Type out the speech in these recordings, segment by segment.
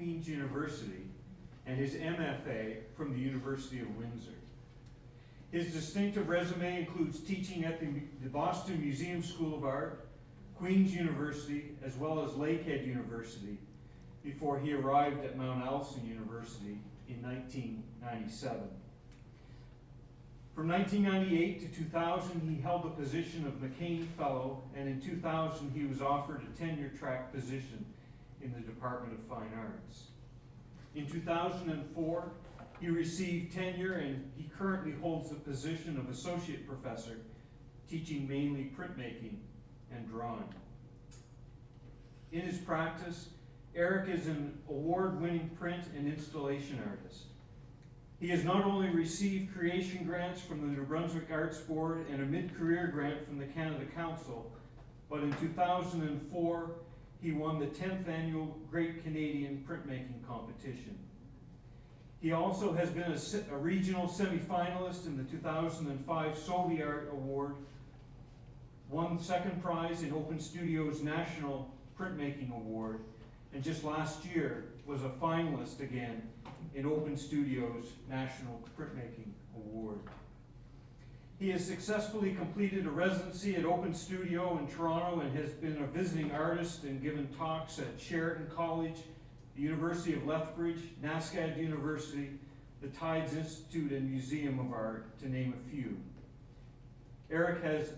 Queen's University and his MFA from the University of Windsor. His distinctive resume includes teaching at the Boston Museum School of Art, Queen's University, as well as Lakehead University, before he arrived at Mount Allison University in 1997. From 1998 to 2000, he held the position of McCain Fellow, and in 2000 he was offered a tenure-track position in the Department of Fine Arts. In 2004, he received tenure, and he currently holds the position of Associate Professor, teaching mainly printmaking and drawing. In his practice, Erik is an award-winning print and installation artist. He has not only received creation grants from the New Brunswick Arts Board and a mid-career grant from the Canada Council, but in 2004, he won the 10th annual Great Canadian Printmaking Competition. He also has been a regional semi-finalist in the 2005 Soviet Art Award, won second prize in Open Studios National Printmaking Award, and just last year was a finalist again in Open Studios National Printmaking Award. He has successfully completed a residency at Open Studio in Toronto and has been a visiting artist and given talks at Sheraton College, the University of Lethbridge, NASCAD University, the Tides Institute and Museum of Art, to name a few. Erik has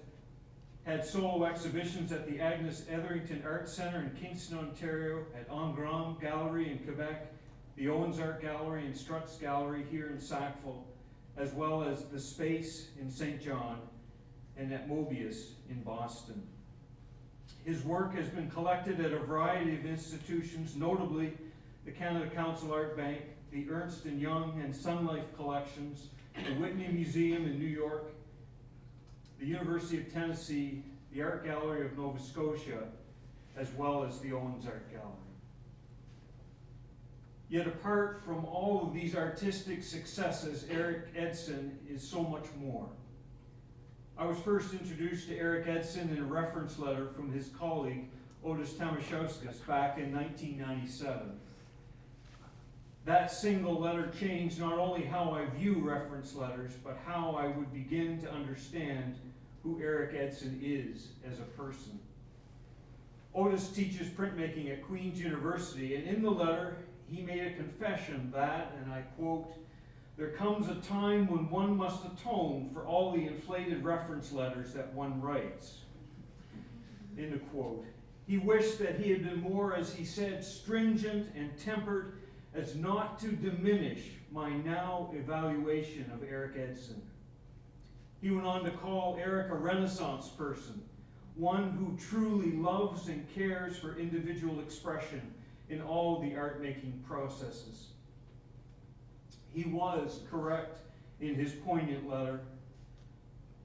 had solo exhibitions at the Agnes Etherington Art Centre in Kingston, Ontario, at Engram Gallery in Quebec, the Owens Art Gallery and Strutt's Gallery here in Sackville, as well as the Space in St. John and at Mobius in Boston. His work has been collected at a variety of institutions, notably the Canada Council Art Bank, the Ernst & Young and Sun Life collections, the Whitney Museum in New York, the University of Tennessee, the Art Gallery of Nova Scotia, as well as the Owens Art Gallery. Yet apart from all of these artistic successes, Erik Edson is so much more. I was first introduced to Erik Edson in a reference letter from his colleague, Otis Tamashauskas, back in 1997. That single letter changed not only how I view reference letters, but how I would begin to understand who Erik Edson is as a person. Otis teaches printmaking at Queen's University, and in the letter, he made a confession that, and I quote, "There comes a time when one must atone for all the inflated reference letters that one writes." End of quote. He wished that he had been more, as he said, stringent and tempered as not to diminish my now evaluation of Erik Edson. He went on to call Erik a Renaissance person, one who truly loves and cares for individual expression in all the art-making processes. He was correct in his poignant letter,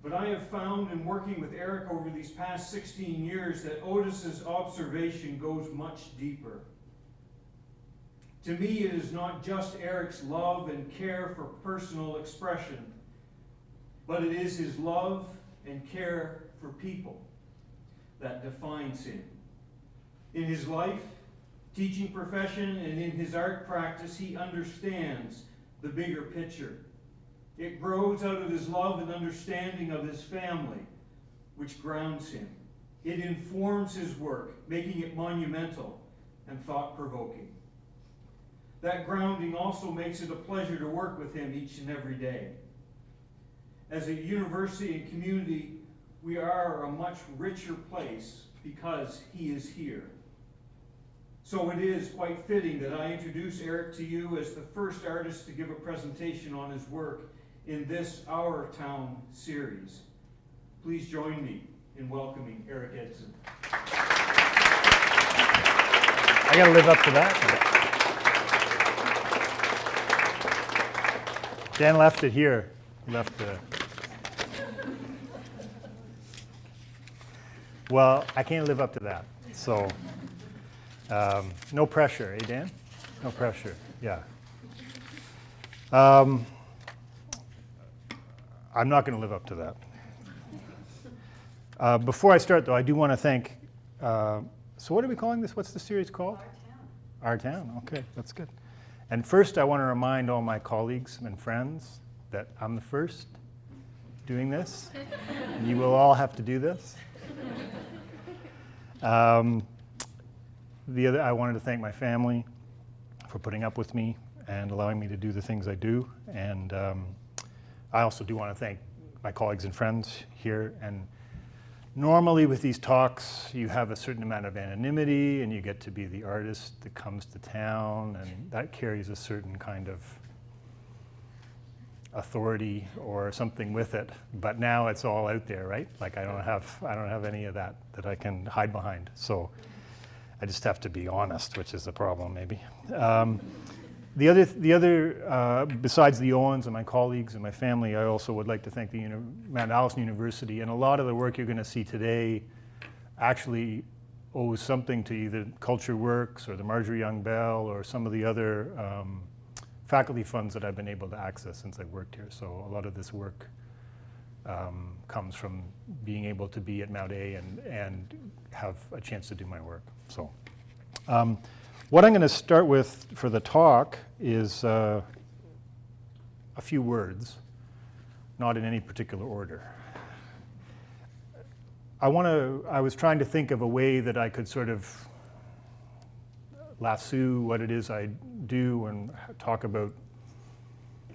but I have found in working with Erik over these past 16 years that Otis's observation goes much deeper. To me, it is not just Erik's love and care for personal expression, but it is his love and care for people that defines him. In his life, teaching profession, and in his art practice, he understands the bigger picture. It grows out of his love and understanding of his family, which grounds him. It informs his work, making it monumental and thought-provoking. That grounding also makes it a pleasure to work with him each and every day. As a university and community, we are a much richer place because he is here. So it is quite fitting that I introduce Erik to you as the first artist to give a presentation on his work in this Our Town series. Please join me in welcoming Erik Edson. I gotta live up to that. Dan left it here. He left the... Well, I can't live up to that, so no pressure, eh, Dan? No pressure, yeah. I'm not going to live up to that. Before I start, though, I do want to thank, so what are we calling this? What's the series called? Our town, okay, that's good. And first, I want to remind all my colleagues and friends that I'm the first doing this. And you will all have to do this. I wanted to thank my family for putting up with me and allowing me to do the things I do. And I also do want to thank my colleagues and friends here. And normally with these talks, you have a certain amount of anonymity and you get to be the artist that comes to town, and that carries a certain kind of authority or something with it. But now it's all out there, right? Like I don't have any of that I can hide behind. So I just have to be honest, which is the problem maybe. The other, besides the Owens and my colleagues and my family, I also would like to thank the Mount Allison University. And a lot of the work you're going to see today actually owes something to either Culture Works or the Marjorie Young Bell or some of the other faculty funds that I've been able to access since I've worked here. So a lot of this work comes from being able to be at Mount A and have a chance to do my work. So. What I'm going to start with for the talk is a few words, not in any particular order. I was trying to think of a way that I could sort of lasso what it is I do and talk about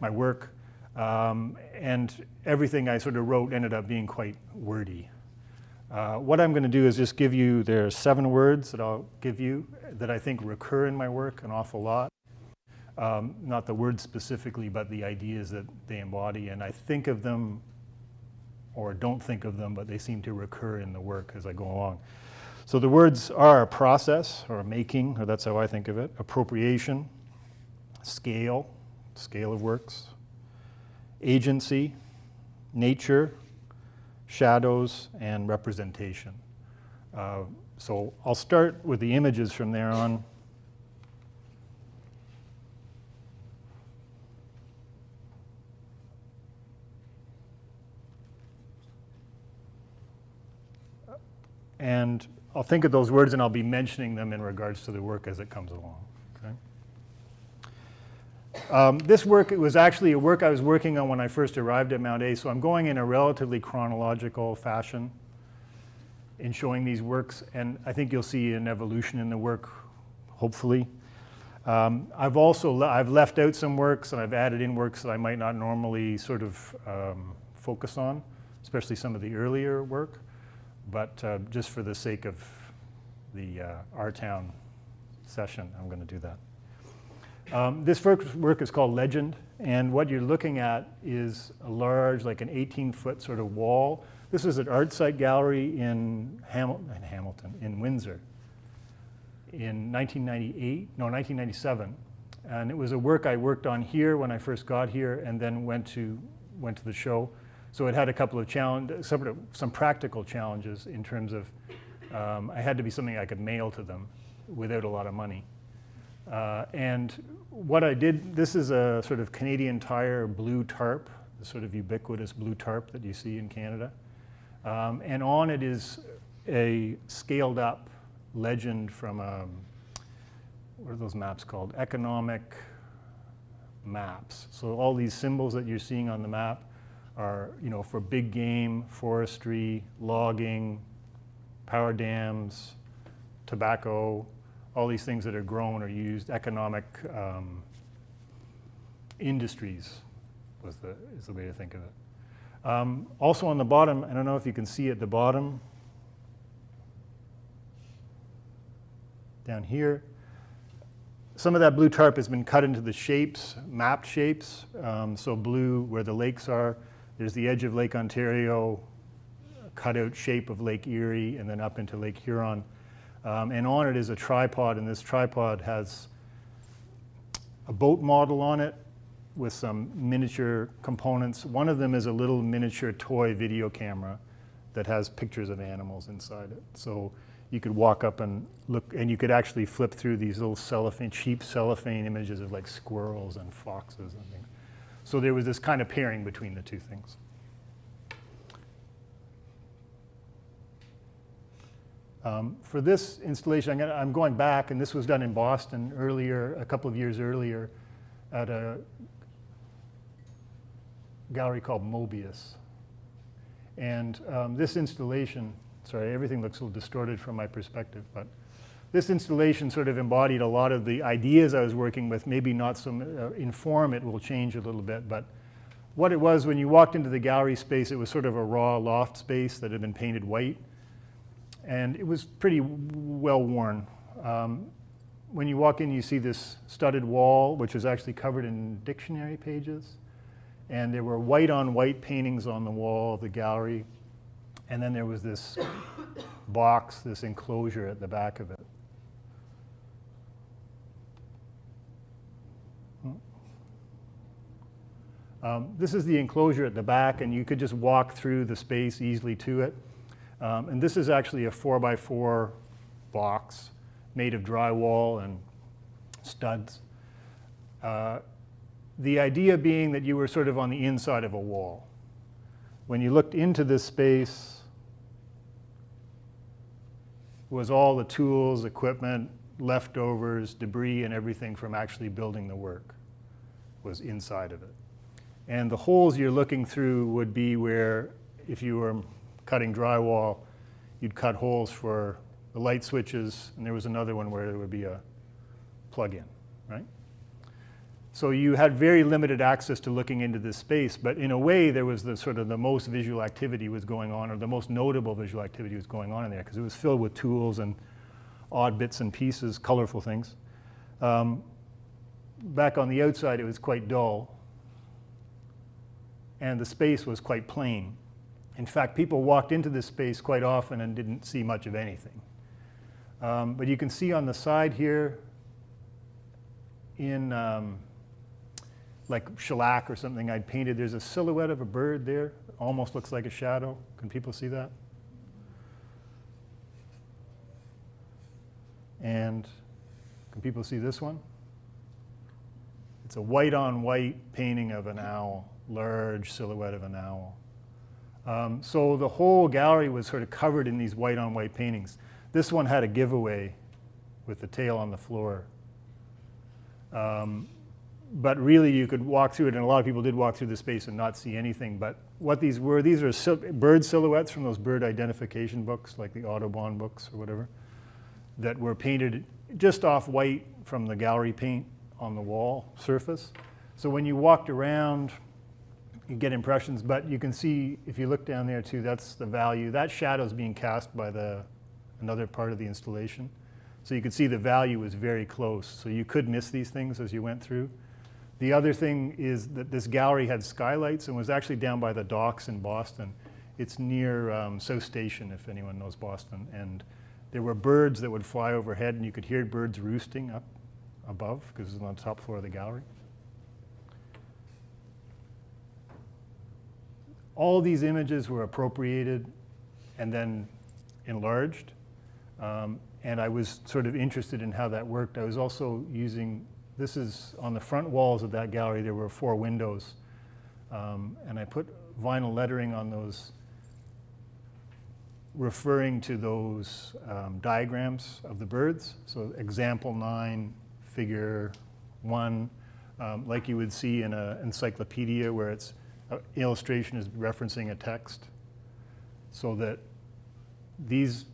my work. And everything I sort of wrote ended up being quite wordy. What I'm going to do is just give you, there are 7 words that I'll give you that I think recur in my work an awful lot. Not the words specifically, but the ideas that they embody. And I think of them or don't think of them, but they seem to recur in the work as I go along. So the words are process or making, or that's how I think of it, appropriation, scale of works, agency, nature, shadows, and representation. So I'll start with the images from there on. And I'll think of those words and I'll be mentioning them in regards to the work as it comes along. Okay? This work, it was actually a work I was working on when I first arrived at Mount A, so I'm going in a relatively chronological fashion in showing these works, and I think you'll see an evolution in the work, hopefully. I've left out some works and I've added in works that I might not normally sort of focus on, especially some of the earlier work, but just for the sake of the Our Town session, I'm going to do that. This work is called Legend, and what you're looking at is a large, like an 18-foot sort of wall. This is an art site gallery in Windsor in 1997. And it was a work I worked on here when I first got here and then went to the show. So it had a couple of some practical challenges in terms of I had to be something I could mail to them without a lot of money. And what I did, this is a sort of Canadian Tire blue tarp, the sort of ubiquitous blue tarp that you see in Canada. And on it is a scaled up legend from, what are those maps called? Economic maps. So all these symbols that you're seeing on the map are, for big game, forestry, logging, power dams, tobacco, all these things that are grown or used, economic industries is the way to think of it. Also on the bottom, I don't know if you can see at the bottom, down here, some of that blue tarp has been cut into the shapes, mapped shapes. So blue where the lakes are, there's the edge of Lake Ontario, a cutout shape of Lake Erie, and then up into Lake Huron. And on it is a tripod, and this tripod has a boat model on it with some miniature components. One of them is a little miniature toy video camera that has pictures of animals inside it. So you could walk up and look, and you could actually flip through these little cheap cellophane images of like squirrels and foxes and things. So there was this kind of pairing between the two things. For this installation, I'm going back, and this was done in Boston earlier, a couple of years earlier, at a gallery called Mobius. And this installation, sorry, everything looks a little distorted from my perspective, but this installation sort of embodied a lot of the ideas I was working with, maybe not so, in form it will change a little bit, but what it was when you walked into the gallery space, it was sort of a raw loft space that had been painted white, and it was pretty well worn. When you walk in, you see this studded wall, which is actually covered in dictionary pages, and there were white on white paintings on the wall of the gallery, and then there was this box, this enclosure at the back of it. This is the enclosure at the back, and you could just walk through the space easily to it. And this is actually a 4x4 box made of drywall and studs. The idea being that you were sort of on the inside of a wall. When you looked into this space, was all the tools, equipment, leftovers, debris, and everything from actually building the work was inside of it. And the holes you're looking through would be where, if you were cutting drywall, you'd cut holes for the light switches, and there was another one where there would be a plug-in, right? So you had very limited access to looking into this space, but in a way there was the sort of the most visual activity was going on, or the most notable visual activity was going on in there, because it was filled with tools and odd bits and pieces, colorful things. Back on the outside it was quite dull, and the space was quite plain. In fact, people walked into this space quite often and didn't see much of anything. But you can see on the side here, in like shellac or something I'd painted, there's a silhouette of a bird there. Almost looks like a shadow. Can people see that? And can people see this one? It's a white on white painting of an owl, large silhouette of an owl. So the whole gallery was sort of covered in these white on white paintings. This one had a giveaway with the tail on the floor. But really you could walk through it, and a lot of people did walk through the space and not see anything. But what these were, these are bird silhouettes from those bird identification books, like the Audubon books or whatever, that were painted just off white from the gallery paint on the wall surface. So when you walked around, you get impressions, but you can see, if you look down there too, that's the value. That shadow's being cast by another part of the installation. So you could see the value was very close. So you could miss these things as you went through. The other thing is that this gallery had skylights and was actually down by the docks in Boston. It's near South Station, if anyone knows Boston. And there were birds that would fly overhead, and you could hear birds roosting up above, because it was on the top floor of the gallery. All these images were appropriated and then enlarged. And I was sort of interested in how that worked. I was also using, this is on the front walls of that gallery, there were 4 windows. And I put vinyl lettering on those, referring to those diagrams of the birds. So example 9, figure 1, like you would see in an encyclopedia where it's illustration is referencing a text, so that these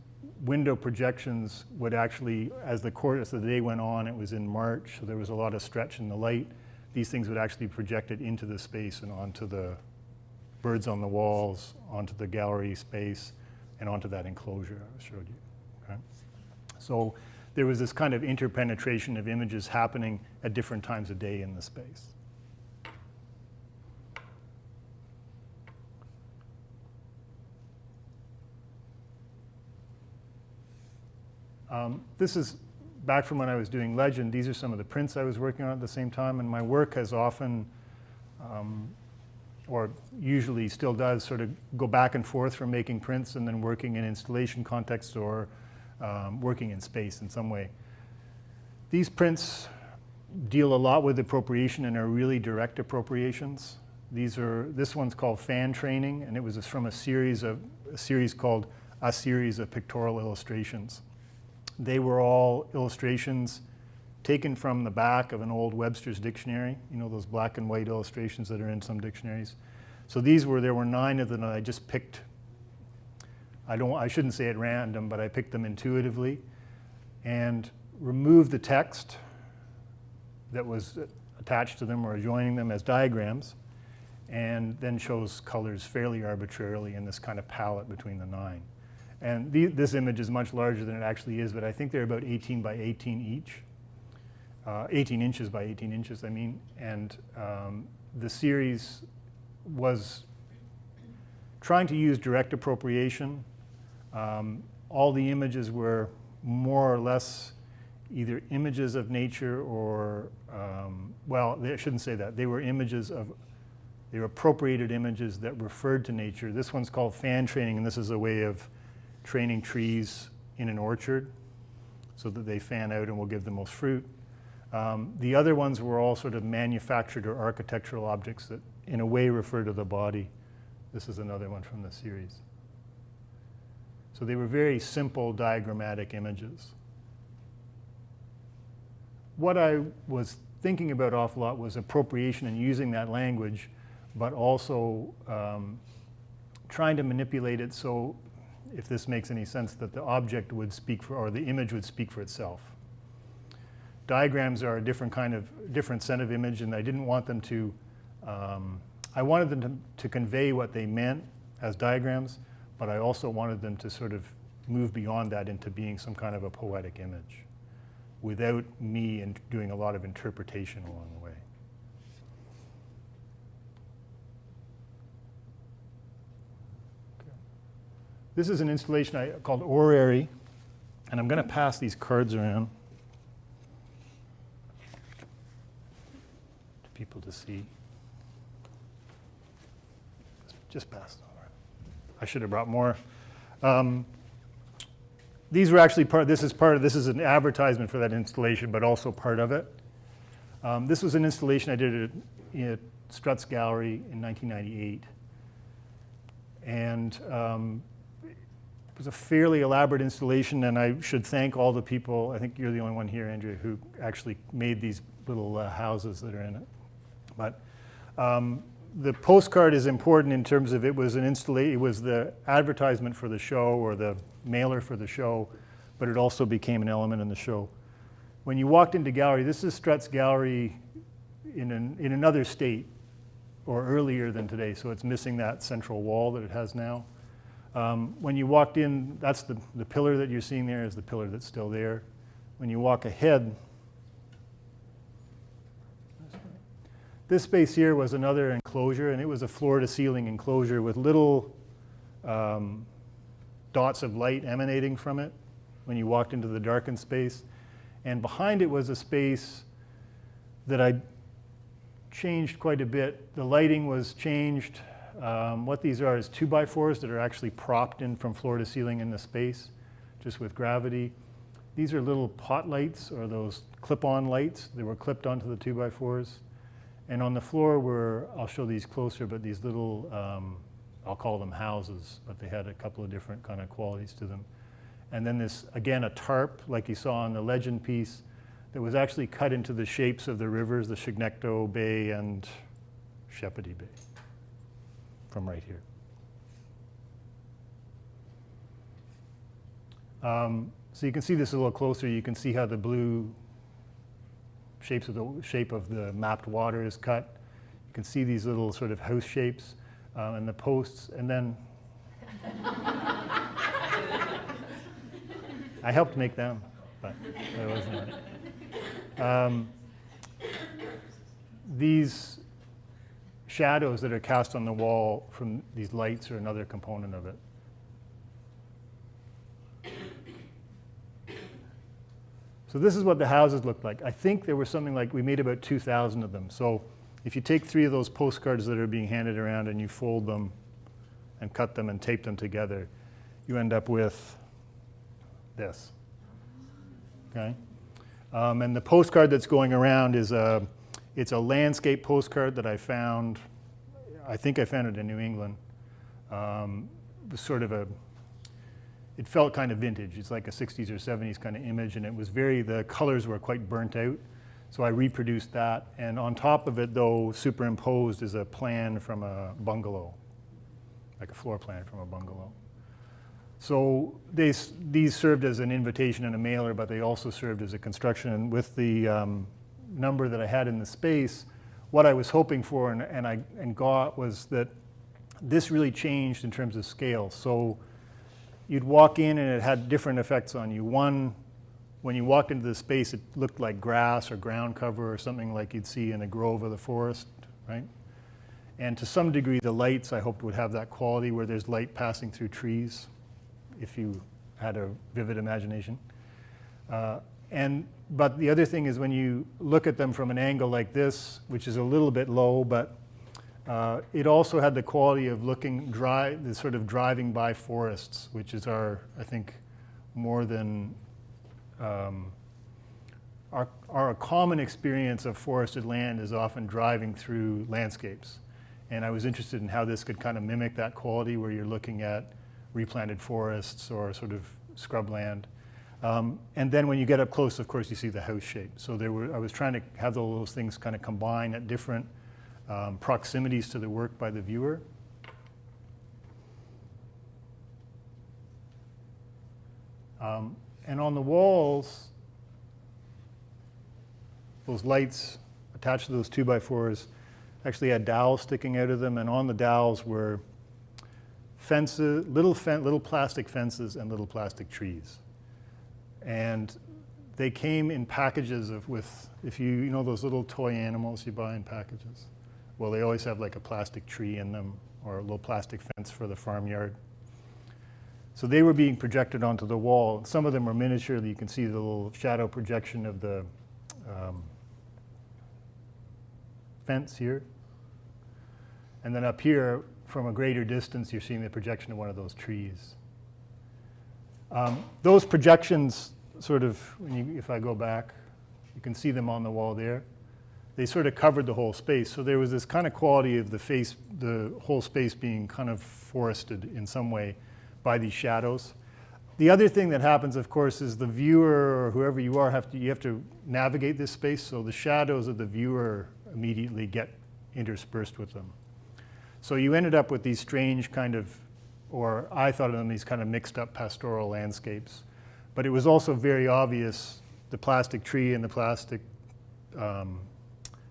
window projections would actually, as the course of the day went on, it was in March, so there was a lot of stretch in the light, these things would actually be projected into the space and onto the birds on the walls, onto the gallery space, and onto that enclosure I showed you. Okay? So there was this kind of interpenetration of images happening at different times of day in the space. This is back from when I was doing Legend. These are some of the prints I was working on at the same time, and my work has often, or usually still does, sort of go back and forth from making prints and then working in installation context or working in space in some way. These prints deal a lot with appropriation and are really direct appropriations. This one's called Fan Training, and it was from a series called a series of pictorial illustrations. They were all illustrations taken from the back of an old Webster's dictionary, you know, those black and white illustrations that are in some dictionaries. So there were 9 of them, and I just picked, I shouldn't say at random, but I picked them intuitively and removed the text that was attached to them or joining them as diagrams, and then chose colors fairly arbitrarily in this kind of palette between the 9. And this image is much larger than it actually is, but I think they're about 18 by 18 each. 18 inches by 18 inches, I mean. And the series was trying to use direct appropriation. All the images were more or less either images of nature or, well, I shouldn't say that. They were appropriated images that referred to nature. This one's called fan training, and this is a way of training trees in an orchard so that they fan out and will give the most fruit. The other ones were all sort of manufactured or architectural objects that in a way refer to the body. This is another one from the series. So they were very simple diagrammatic images. What I was thinking about awful lot was appropriation and using that language, but also trying to manipulate it so, if this makes any sense, that the object would speak for, or the image would speak for itself. Diagrams are a different set of image, and I didn't want them to, I wanted them to convey what they meant as diagrams, but I also wanted them to sort of move beyond that into being some kind of a poetic image without me doing a lot of interpretation along the way. Okay. This is an installation called Orrery, and I'm going to pass these cards around to people to see. Just pass them around. I should have brought more. These were actually this is an advertisement for that installation, but also part of it. This was an installation I did at Strutt's Gallery in 1998. And it was a fairly elaborate installation, and I should thank all the people, I think you're the only one here, Andrea, who actually made these little houses that are in it. But the postcard is important in terms of it was the advertisement for the show, or the mailer for the show, but it also became an element in the show. When you walked into gallery, this is Strutt's Gallery in another state, or earlier than today, so it's missing that central wall that it has now. When you walked in, that's the pillar that you're seeing there is the pillar that's still there. When you walk ahead, this space here was another enclosure, and it was a floor-to-ceiling enclosure with little dots of light emanating from it when you walked into the darkened space. And behind it was a space that I changed quite a bit. The lighting was changed. What these are is 2x4s that are actually propped in from floor to ceiling in the space, just with gravity. These are little pot lights, or those clip-on lights. They were clipped onto the 2x4s. And on the floor were, I'll show these closer, but these little, I'll call them houses, but they had a couple of different kind of qualities to them. And then this, again, a tarp, like you saw on the legend piece, that was actually cut into the shapes of the rivers, the Chignecto Bay and Shepody Bay, from right here. So you can see this a little closer. You can see how the blue shape of the mapped water is cut. You can see these little sort of house shapes and the posts, and then I helped make them, but that wasn't it. These shadows that are cast on the wall from these lights are another component of it. So this is what the houses looked like. I think there was something like, we made about 2,000 of them. So if you take 3 of those postcards that are being handed around and you fold them and cut them and tape them together, you end up with this, okay? And the postcard that's going around is it's a landscape postcard that I found. I think I found it in New England. It was sort of it felt kind of vintage. It's like a 60s or 70s kind of image, and it was the colors were quite burnt out. So I reproduced that, and on top of it, though, superimposed is a plan from a bungalow, like a floor plan from a bungalow. So these served as an invitation and a mailer, but they also served as a construction. And with the number that I had in the space, what I was hoping for and got was that this really changed in terms of scale. So you'd walk in and it had different effects on you. One, when you walked into the space, it looked like grass or ground cover or something like you'd see in a grove of the forest, right? And to some degree, the lights, I hoped, would have that quality where there's light passing through trees, if you had a vivid imagination. But the other thing is when you look at them from an angle like this, which is a little bit low, but it also had the quality of looking the sort of driving by forests, which is I think, more than our common experience of forested land is often driving through landscapes. And I was interested in how this could kind of mimic that quality where you're looking at replanted forests or sort of scrubland. And then when you get up close, of course, you see the house shape. So I was trying to have all those things kind of combine at different proximities to the work by the viewer. And on the walls, those lights attached to those 2x4s actually had dowels sticking out of them, and on the dowels were fences, little plastic fences and little plastic trees. And they came in packages if you know those little toy animals you buy in packages? Well, they always have like a plastic tree in them or a little plastic fence for the farmyard. So they were being projected onto the wall. Some of them were miniature. You can see the little shadow projection of the fence here. And then up here, from a greater distance, you're seeing the projection of one of those trees. Those projections sort of, if I go back, you can see them on the wall there. They sort of covered the whole space. So there was this kind of quality of the whole space being kind of forested in some way by these shadows. The other thing that happens, of course, is the viewer or whoever you are, you have to navigate this space. So the shadows of the viewer immediately get interspersed with them. So you ended up with these strange kind of, or I thought of them, these kind of mixed up pastoral landscapes. But it was also very obvious the plastic tree and the plastic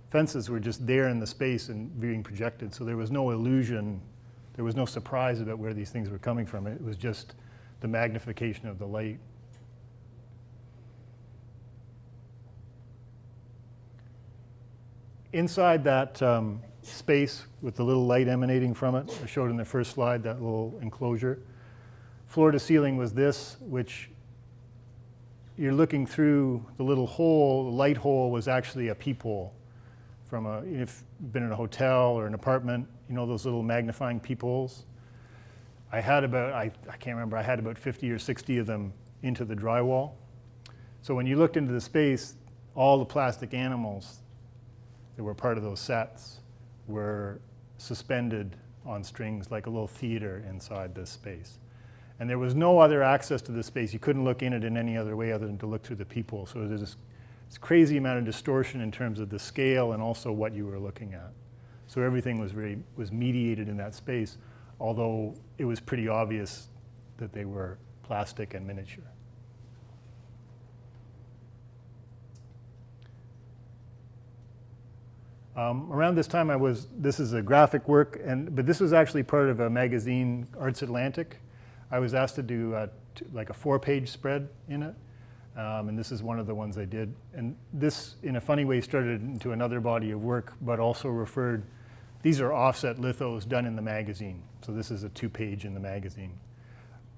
fences were just there in the space and being projected. So there was no illusion, there was no surprise about where these things were coming from. It was just the magnification of the light. Inside that space with the little light emanating from it, I showed in the first slide, that little enclosure. Floor to ceiling was this, which you're looking through the little hole. The light hole was actually a peephole from if you've been in a hotel or an apartment, you know those little magnifying peepholes. I had about 50 or 60 of them into the drywall. So when you looked into the space, all the plastic animals that were part of those sets were suspended on strings like a little theater inside this space. And there was no other access to this space. You couldn't look in it in any other way other than to look through the peephole. So there's this crazy amount of distortion in terms of the scale and also what you were looking at. So everything was mediated in that space, although it was pretty obvious that they were plastic and miniature. Around this time this is a graphic work, but this was actually part of a magazine, Arts Atlantic. I was asked to do like a 4-page spread in it, and this is one of the ones I did. And this, in a funny way, started into another body of work, but also these are offset lithos done in the magazine. So this is a 2-page in the magazine.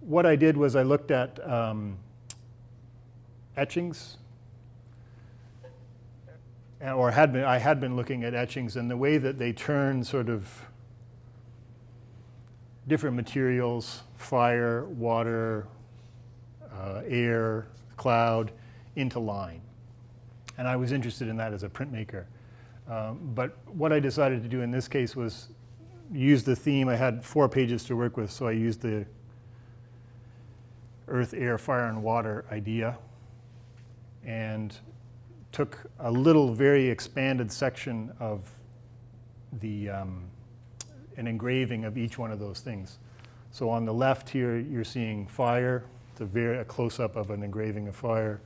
What I did was I looked at etchings, or I had been looking at etchings and the way that they turn sort of different materials, fire, water, air, cloud, into line. And I was interested in that as a printmaker. But what I decided to do in this case was use the theme. I had 4 pages to work with, so I used the earth, air, fire, and water idea and took a little very expanded section of an engraving of each one of those things. So on the left here, you're seeing fire. It's a close-up of an engraving of fire.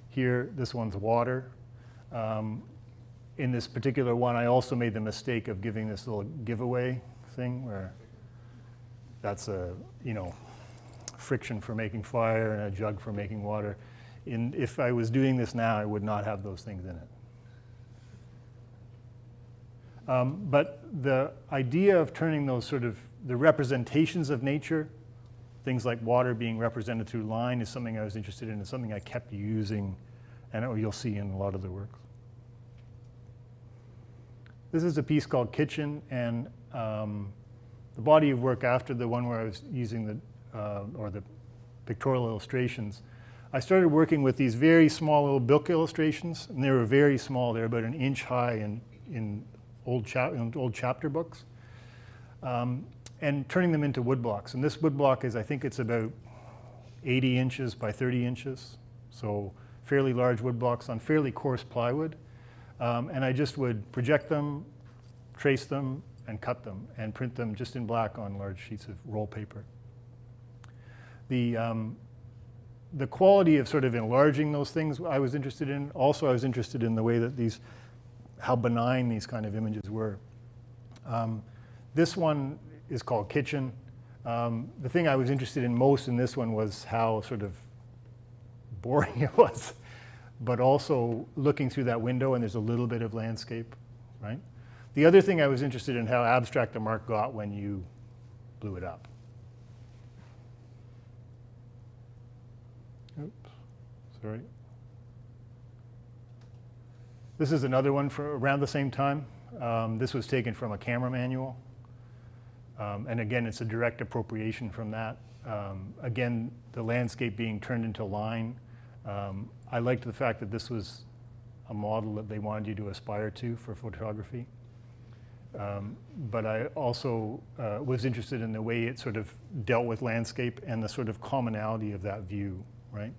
Here, this one's water. In this particular one, I also made the mistake of giving this little giveaway thing where that's a, friction for making fire and a jug for making water. If I was doing this now, I would not have those things in it. But the idea of turning those sort of the representations of nature, things like water being represented through line, is something I was interested in and something I kept using, and you'll see in a lot of the works. This is a piece called Kitchen, and the body of work after the one where I was using the pictorial illustrations, I started working with these very small little book illustrations, and they were very small. They were about an inch high in old chapter books, and turning them into wood blocks. And this wood block is, I think it's about 80 inches by 30 inches, so fairly large wood blocks on fairly coarse plywood. And I just would project them, trace them, and cut them, and print them just in black on large sheets of roll paper. The quality of sort of enlarging those things I was interested in. Also, I was interested in the way that how benign these kind of images were. This one is called Kitchen. The thing I was interested in most in this one was how sort of boring it was, but also looking through that window, and there's a little bit of landscape, right? The other thing I was interested in how abstract the mark got when you blew it up. Oops, sorry. This is another one for around the same time. This was taken from a camera manual. And again, it's a direct appropriation from that. Again, the landscape being turned into line. I liked the fact that this was a model that they wanted you to aspire to for photography. But I also was interested in the way it sort of dealt with landscape and the sort of commonality of that view, right?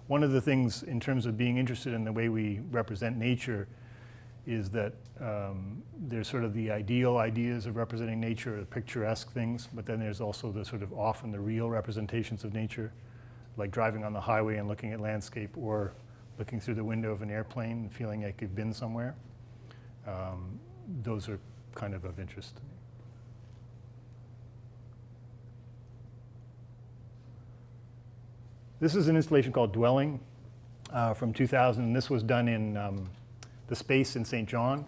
One of the things in terms of being interested in the way we represent nature is that there's sort of the ideal ideas of representing nature, or picturesque things, but then there's also the sort of often the real representations of nature, like driving on the highway and looking at landscape, or looking through the window of an airplane and feeling like you've been somewhere. Those are kind of interest to me. This is an installation called Dwelling from 2000, and this was done in the space in St. John,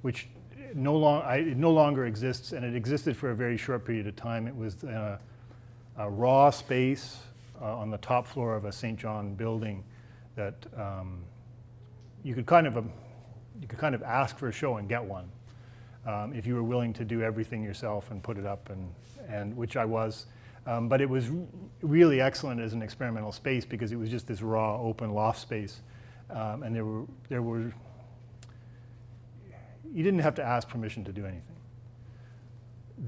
which it no longer exists, and it existed for a very short period of time. It was a raw space on the top floor of a St. John building that you could kind of ask for a show and get one if you were willing to do everything yourself and put it up, and which I was. But it was really excellent as an experimental space because it was just this raw, open loft space, and there were. You didn't have to ask permission to do anything.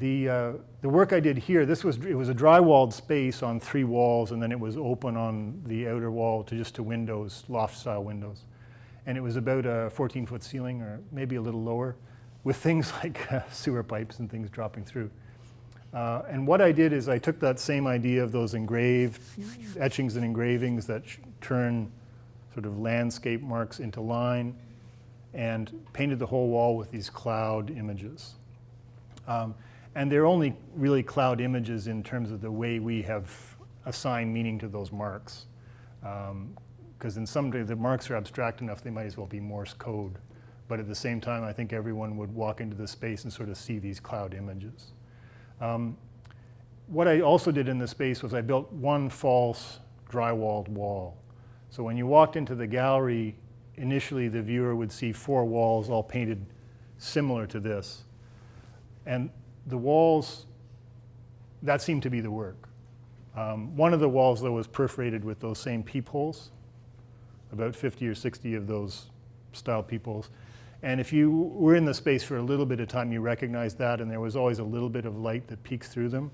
The work I did here, it was a dry-walled space on 3 walls, and then it was open on the outer wall to windows, loft-style windows, and it was about a 14-foot ceiling, or maybe a little lower, with things like sewer pipes and things dropping through. And what I did is I took that same idea of those engraved etchings and engravings that turn sort of landscape marks into line, and painted the whole wall with these cloud images. And they're only really cloud images in terms of the way we have assigned meaning to those marks. Because in some way the marks are abstract enough they might as well be Morse code. But at the same time, I think everyone would walk into the space and sort of see these cloud images. What I also did in the space was I built one false drywalled wall. So when you walked into the gallery, initially the viewer would see 4 walls all painted similar to this. And the walls, that seemed to be the work. One of the walls, though, was perforated with those same peepholes, about 50 or 60 of those style peepholes. And if you were in the space for a little bit of time, you recognized that, and there was always a little bit of light that peeks through them.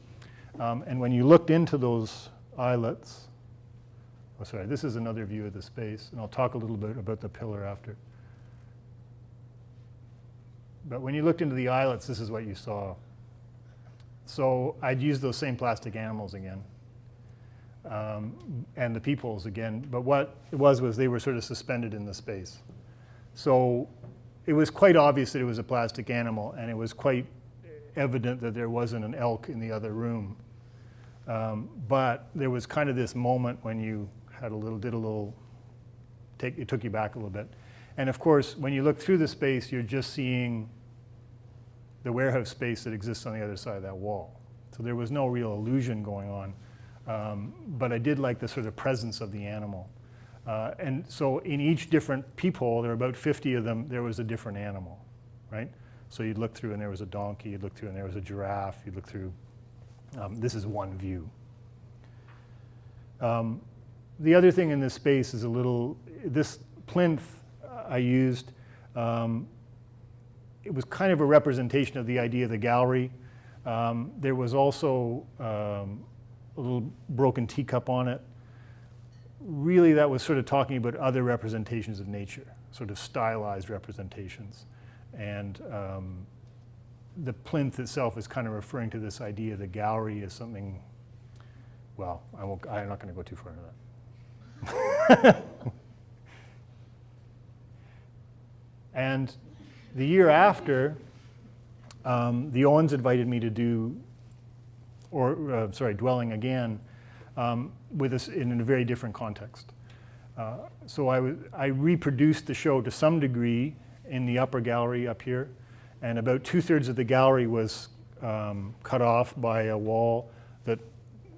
And when you looked into those eyelets, oh sorry, this is another view of the space, and I'll talk a little bit about the pillar after. But when you looked into the eyelets, this is what you saw. So I'd used those same plastic animals again, and the peepholes again, but what it was they were sort of suspended in the space. So it was quite obvious that it was a plastic animal, and it was quite evident that there wasn't an elk in the other room. But there was kind of this moment when you had it took you back a little bit. And of course, when you look through the space, you're just seeing the warehouse space that exists on the other side of that wall. So there was no real illusion going on. But I did like the sort of presence of the animal. And so in each different peephole, there were about 50 of them, there was a different animal, right? So you'd look through and there was a donkey, you'd look through and there was a giraffe, you'd look through, this is one view. The other thing in this space is this plinth I used, it was kind of a representation of the idea of the gallery. There was also a little broken teacup on it. Really, that was sort of talking about other representations of nature, sort of stylized representations. And the plinth itself is kind of referring to this idea the gallery is something, well, I'm not going to go too far into that. And the year after, the Owens invited me to do, Dwelling again, with us in a very different context. So I reproduced the show to some degree in the upper gallery up here, and about 2/3 of the gallery was cut off by a wall that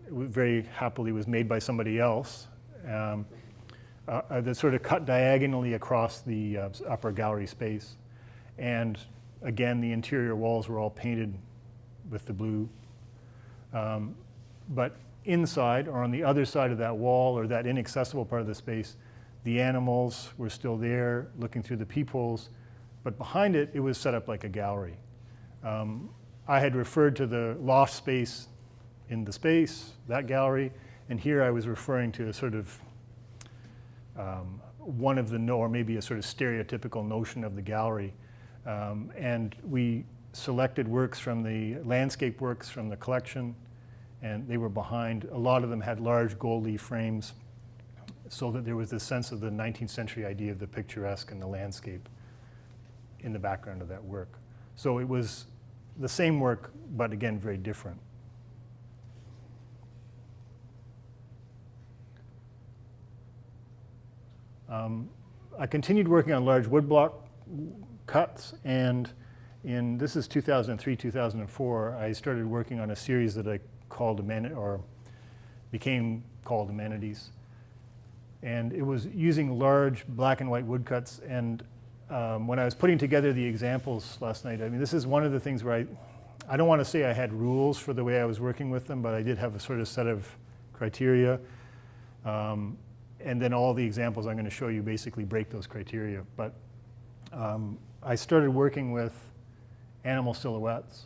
very happily was made by somebody else, that sort of cut diagonally across the upper gallery space. And again, the interior walls were all painted with the blue. But inside, or on the other side of that wall, or that inaccessible part of the space, the animals were still there, looking through the peepholes. But behind it, it was set up like a gallery. I had referred to the loft space in the space, that gallery, and here I was referring to a sort of or maybe a sort of stereotypical notion of the gallery. And we selected works from the landscape works from the collection, and they were behind. A lot of them had large gold leaf frames, so that there was this sense of the 19th century idea of the picturesque and the landscape in the background of that work. So it was the same work, but again, very different. I continued working on large woodblock cuts, and this is 2003, 2004, I started working on a series that I called became called Amenities. And it was using large black and white woodcuts. And when I was putting together the examples last night, I mean, this is one of the things where I don't want to say I had rules for the way I was working with them, but I did have a sort of set of criteria. And then all the examples I'm going to show you basically break those criteria. But I started working with animal silhouettes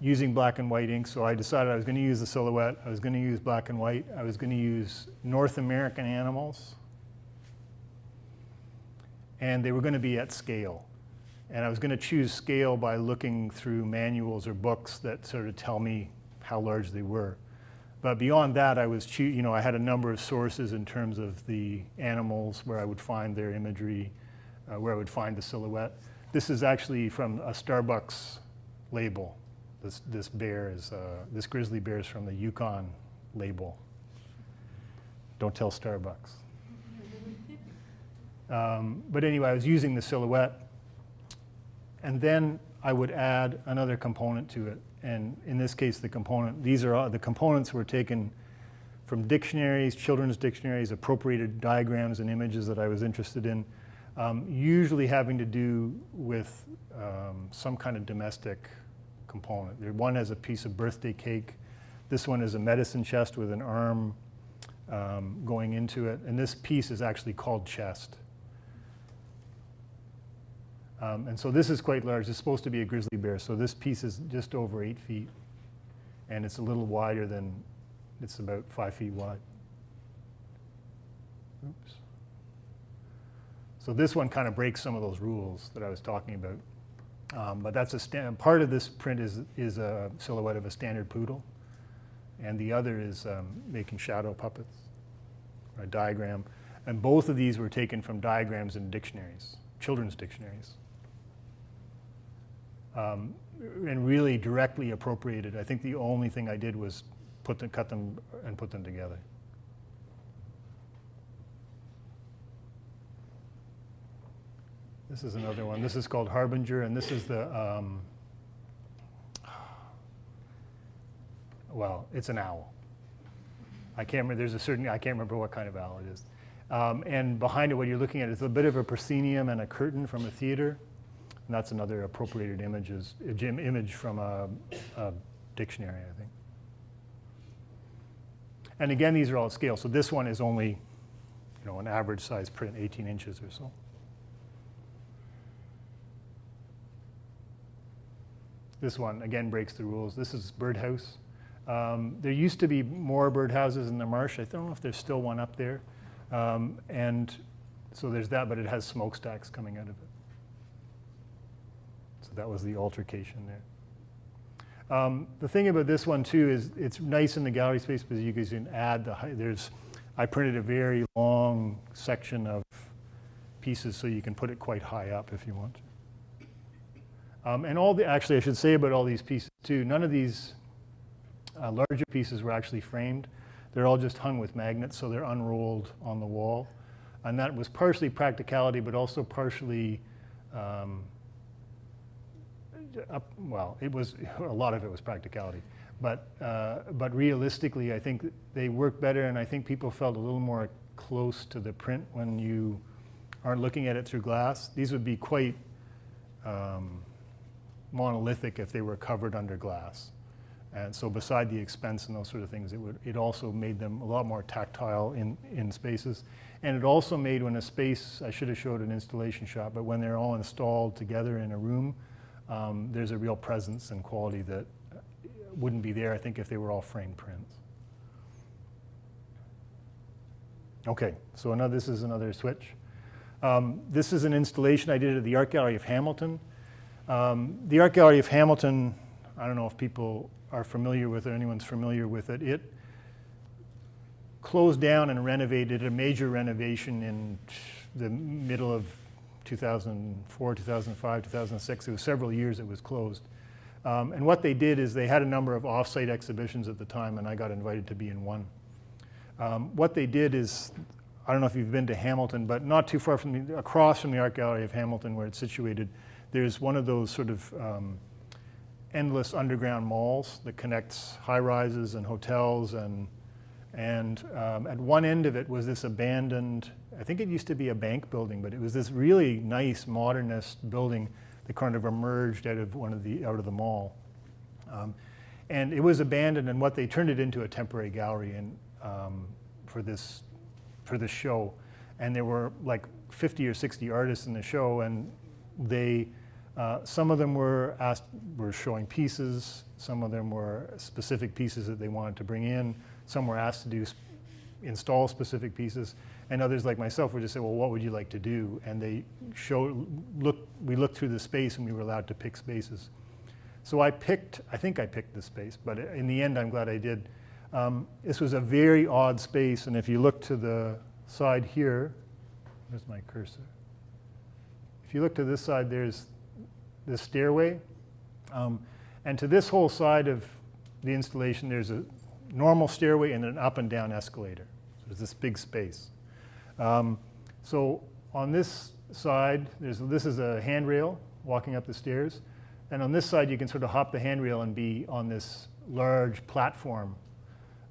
using black and white ink. So I decided I was going to use the silhouette, I was going to use black and white, I was going to use North American animals, and they were going to be at scale. And I was going to choose scale by looking through manuals or books that sort of tell me how large they were. But beyond that, I had a number of sources in terms of the animals where I would find their imagery, where I would find the silhouette. This is actually from a Starbucks label. This grizzly bear is from the Yukon label. Don't tell Starbucks. But anyway, I was using the silhouette, and then I would add another component to it. And in this case, the components were taken from dictionaries, children's dictionaries, appropriated diagrams and images that I was interested in, usually having to do with some kind of domestic component. One has a piece of birthday cake. This one is a medicine chest with an arm going into it. And this piece is actually called chest. And so this is quite large. It's supposed to be a grizzly bear. So this piece is just over 8 feet. And it's a little wider than It's about 5 feet wide. Oops. So this one kind of breaks some of those rules that I was talking about. But that's part of this print is a silhouette of a standard poodle, and the other is making shadow puppets, or a diagram. And both of these were taken from diagrams in dictionaries, children's dictionaries. And really directly appropriated. I think the only thing I did was cut them and put them together. This is another one. This is called Harbinger, and this is the, well, it's an owl. I can't remember, I can't remember what kind of owl it is. And behind it, what you're looking at is a bit of a proscenium and a curtain from a theater. And that's another appropriated image from a dictionary, I think. And again, these are all at scale. So this one is only, an average size print, 18 inches or so. This one, again, breaks the rules. This is birdhouse. There used to be more birdhouses in the marsh. I don't know if there's still one up there. And so there's that, but it has smokestacks coming out of it. So that was the altercation there. The thing about this one too is it's nice in the gallery space because you can add the height. I printed a very long section of pieces so you can put it quite high up if you want to. And actually I should say about all these pieces too, none of these larger pieces were actually framed. They're all just hung with magnets, so they're unrolled on the wall. And that was partially practicality, but also partially, it was, a lot of it was practicality. But realistically, I think they work better, and I think people felt a little more close to the print when you aren't looking at it through glass. These would be quite monolithic if they were covered under glass. And so beside the expense and those sort of things, it also made them a lot more tactile in spaces. And it also made when a space, I should have showed an installation shot, but when they're all installed together in a room, there's a real presence and quality that wouldn't be there, I think, if they were all framed prints. Okay, so this is another switch. This is an installation I did at the Art Gallery of Hamilton. The Art Gallery of Hamilton, I don't know if people are familiar with it, anyone's familiar with it. It closed down and renovated, a major renovation in the middle of 2004, 2005, 2006. It was several years it was closed. And what they did is they had a number of off-site exhibitions at the time, and I got invited to be in one. What they did is, I don't know if you've been to Hamilton, but not too far across from the Art Gallery of Hamilton where it's situated, there's one of those sort of endless underground malls that connects high-rises and hotels, and at one end of it was this abandoned, I think it used to be a bank building, but it was this really nice modernist building that kind of emerged out of the mall. And it was abandoned, and what they turned it into a temporary gallery for this show. And there were like 50 or 60 artists in the show, and some of them were showing pieces, some of them were specific pieces that they wanted to bring in, some were asked to install specific pieces, and others like myself would just say, well, what would you like to do? And we looked through the space and we were allowed to pick spaces. So I think I picked this space, but in the end I'm glad I did. This was a very odd space, and if you look to the side here, where's my cursor? If you look to this side, there's this stairway, and to this whole side of the installation, there's a normal stairway and an up and down escalator. So there's this big space. So on this side, this is a handrail walking up the stairs, and on this side you can sort of hop the handrail and be on this large platform.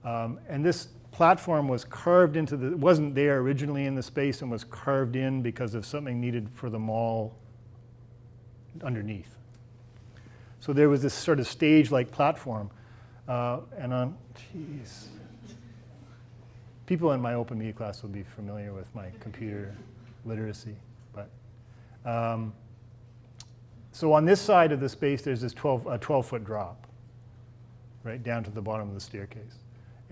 And this platform was carved into it wasn't there originally in the space and was carved in because of something needed for the mall underneath. So there was this sort of stage-like platform. People in my open media class will be familiar with my computer literacy. But so on this side of the space, there's this 12-foot drop, right down to the bottom of the staircase.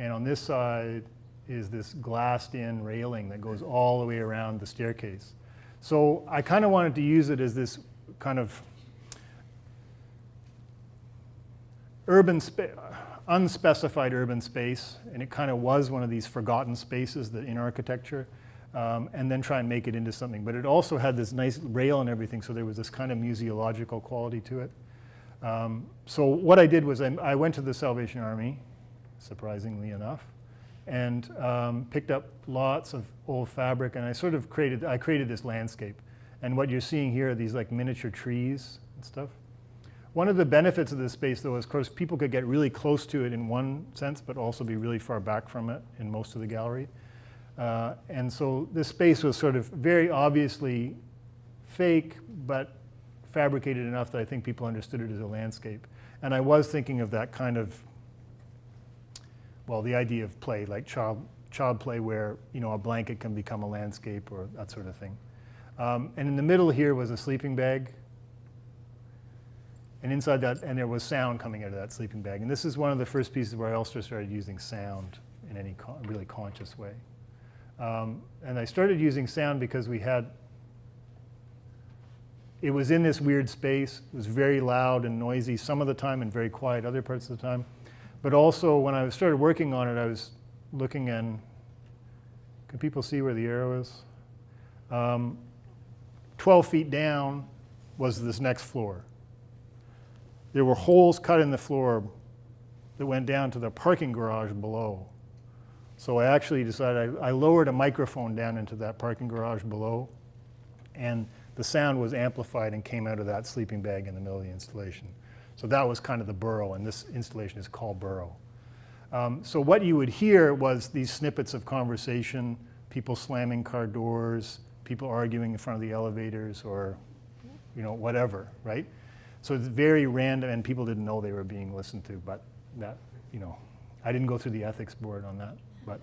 And on this side is this glassed-in railing that goes all the way around the staircase. So I kind of wanted to use it as this kind of unspecified urban space, and it kind of was one of these forgotten spaces that in architecture, and then try and make it into something. But it also had this nice rail and everything, so there was this kind of museological quality to it. So what I did was I went to the Salvation Army, surprisingly enough, and picked up lots of old fabric, and I created this landscape. And what you're seeing here are these like miniature trees and stuff. One of the benefits of this space, though, is, of course, people could get really close to it in one sense, but also be really far back from it in most of the gallery. And so this space was sort of very obviously fake, but fabricated enough that I think people understood it as a landscape. And I was thinking of that kind of, well, the idea of play, like child play, where a blanket can become a landscape or that sort of thing. And in the middle here was a sleeping bag. And inside that, and there was sound coming out of that sleeping bag. And this is one of the first pieces where I also started using sound in any really conscious way. And I started using sound because it was in this weird space. It was very loud and noisy some of the time and very quiet other parts of the time. But also when I started working on it, I was looking and, can people see where the arrow is? 12 feet down was this next floor. There were holes cut in the floor that went down to the parking garage below. So I actually decided, I lowered a microphone down into that parking garage below, and the sound was amplified and came out of that sleeping bag in the middle of the installation. So that was kind of the burrow, and this installation is called Burrow. So what you would hear was these snippets of conversation, people slamming car doors, people arguing in front of the elevators, or whatever, right? So it's very random, and people didn't know they were being listened to, but that, I didn't go through the ethics board on that, but.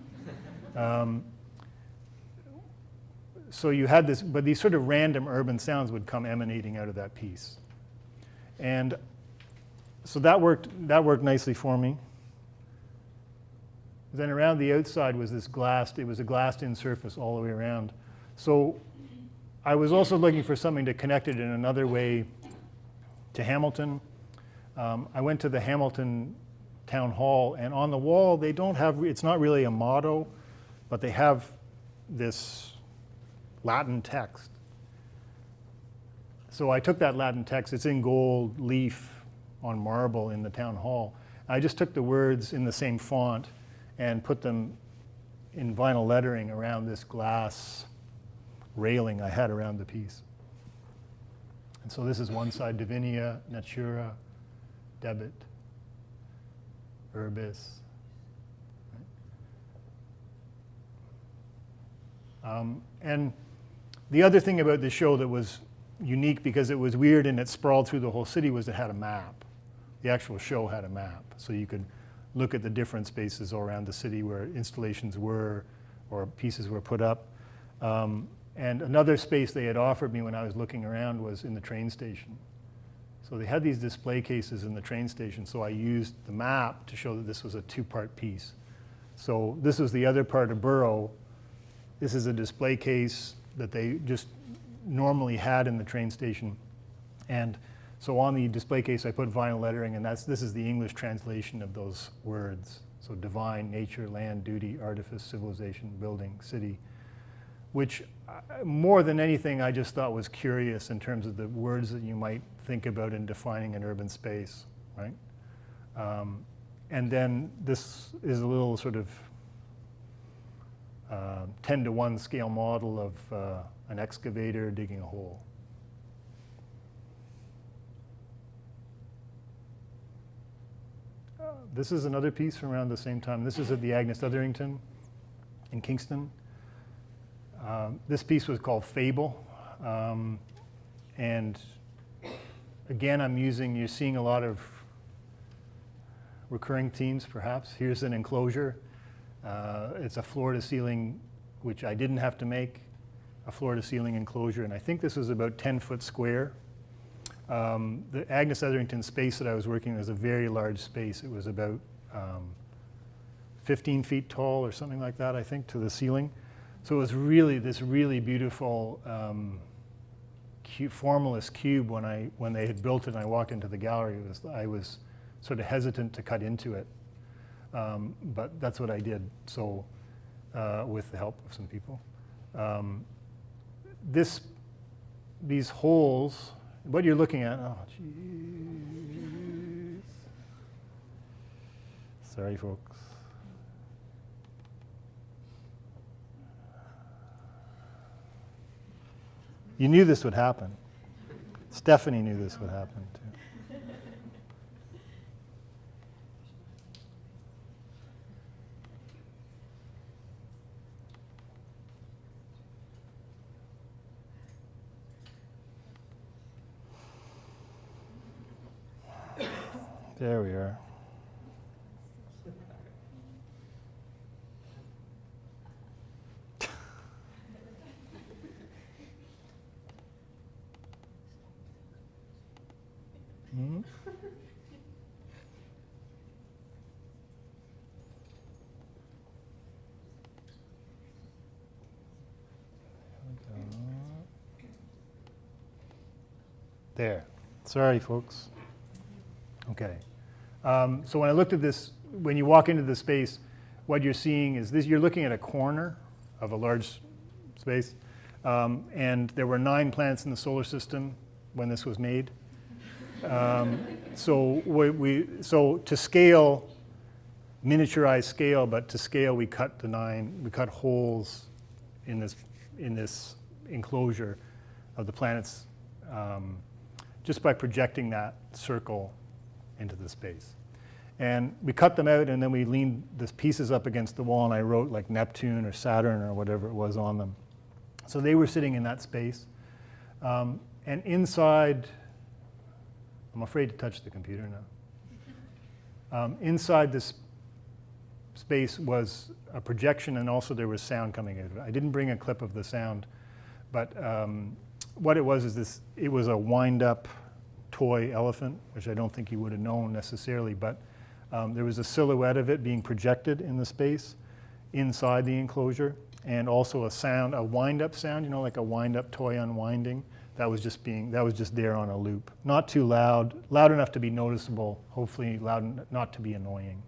So you had this, but these sort of random urban sounds would come emanating out of that piece. And so that worked nicely for me. Then around the outside was this it was a glassed-in surface all the way around. So I was also looking for something to connect it in another way to Hamilton. I went to the Hamilton Town Hall, and on the wall they don't have, it's not really a motto, but they have this Latin text. So I took that Latin text, it's in gold leaf on marble in the town hall. I just took the words in the same font and put them in vinyl lettering around this glass railing I had around the piece. And so this is one side, Divinia, Natura, Debit, Urbis. And the other thing about the show that was unique, because it was weird and it sprawled through the whole city, was it had a map. The actual show had a map, so you could look at the different spaces all around the city where installations were or pieces were put up. And another space they had offered me when I was looking around was in the train station. So they had these display cases in the train station, so I used the map to show that this was a two-part piece. So this was the other part of Burrow. This is a display case that they just normally had in the train station. And so on the display case, I put vinyl lettering, and this is the English translation of those words. So divine, nature, land, duty, artifice, civilization, building, city, which more than anything I just thought was curious in terms of the words that you might think about in defining an urban space, right? And then this is a little sort of 10-to-1 scale model of an excavator digging a hole. This is another piece from around the same time. This is at the Agnes Etherington in Kingston. This piece was called Fable. And again, you're seeing a lot of recurring themes, perhaps. Here's an enclosure. It's a floor-to-ceiling, which I didn't have to make, a floor-to-ceiling enclosure, and I think this was about 10 foot square. The Agnes Etherington space that I was working in was a very large space. It was about 15 feet tall or something like that, I think, to the ceiling. So it was really this really beautiful formalist cube. When they had built it and I walked into the gallery, I was sort of hesitant to cut into it, but that's what I did. So with the help of some people, these holes, what you're looking at. Oh, jeez. Sorry, folks. You knew this would happen. Stephanie knew this would happen too. There we are. Hmm? There. Sorry, folks. Okay. So when I looked at this, when you walk into the space, what you're seeing is this, you're looking at a corner of a large space, and there were 9 planets in the solar system when this was made. So to scale, miniaturized scale, but to scale, we cut holes in this enclosure of the planets just by projecting that circle into the space. And we cut them out, and then we leaned the pieces up against the wall, and I wrote like Neptune or Saturn or whatever it was on them. So they were sitting in that space. And inside, I'm afraid to touch the computer now. Inside this space was a projection, and also there was sound coming out of it. I didn't bring a clip of the sound, but what it was is this, it was a wind-up toy elephant, which I don't think you would have known necessarily, but there was a silhouette of it being projected in the space inside the enclosure, and also a wind-up sound, you know, like a wind-up toy unwinding. That was just there on a loop. Not too loud enough to be noticeable, hopefully loud not to be annoying.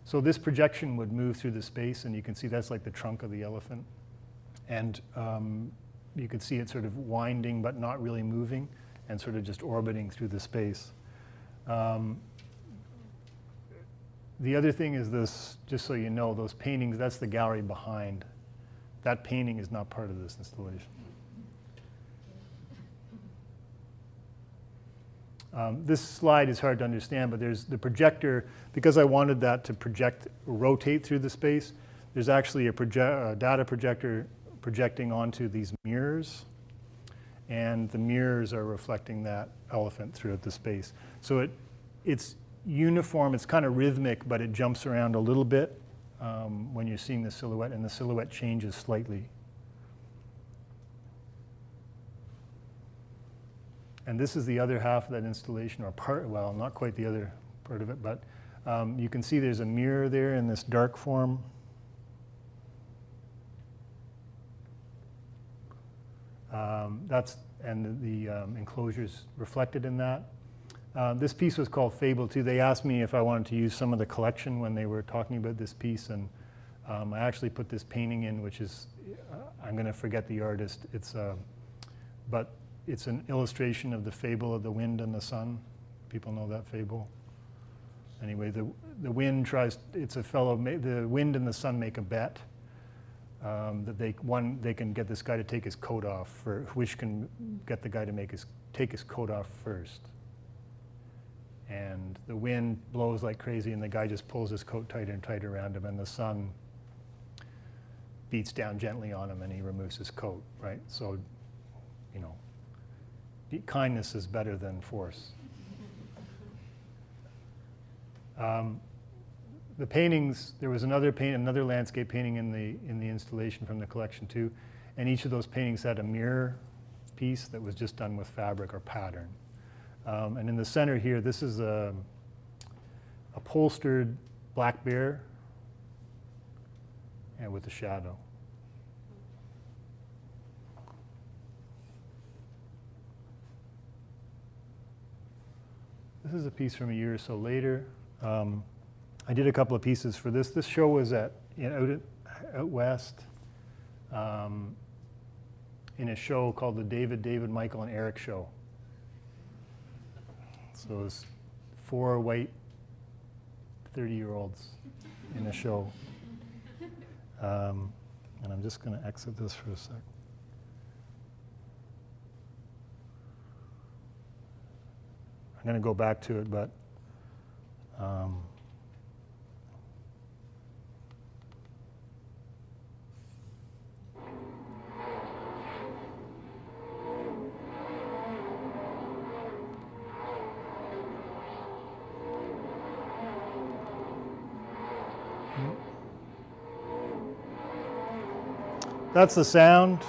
So this projection would move through the space, and you can see that's like the trunk of the elephant. And you could see it sort of winding but not really moving, and sort of just orbiting through the space. The other thing is this, just so you know, those paintings, that's the gallery behind. That painting is not part of this installation. This slide is hard to understand, but there's the projector, because I wanted that to rotate through the space, there's actually a data projector projecting onto these mirrors, and the mirrors are reflecting that elephant throughout the space. So it's uniform, it's kind of rhythmic, but it jumps around a little bit when you're seeing the silhouette, and the silhouette changes slightly. And this is the other half of that installation, or part, well, not quite the other part of it, but you can see there's a mirror there in this dark form. And the enclosure's reflected in that. This piece was called Fable 2. They asked me if I wanted to use some of the collection when they were talking about this piece, and I actually put this painting in, which is, I'm going to forget the artist. But it's an illustration of the fable of the wind and the sun. People know that fable. Anyway, the wind the wind and the sun make a bet that they can get this guy to take his coat off, which can get the guy to take his coat off first. And the wind blows like crazy, and the guy just pulls his coat tighter and tighter around him, and the sun beats down gently on him, and he removes his coat, right? So, you know, kindness is better than force. The paintings, there was another landscape painting in the installation from the collection too, and each of those paintings had a mirror piece that was just done with fabric or pattern. And in the center here, this is a upholstered black bear and with a shadow. This is a piece from a year or so later. I did a couple of pieces for this. This show was out west in a show called the David, Michael, and Erik Show. So it was 4 white 30-year-olds in a show. And I'm just going to exit this for a sec. I'm going to go back to it, but that's the sound.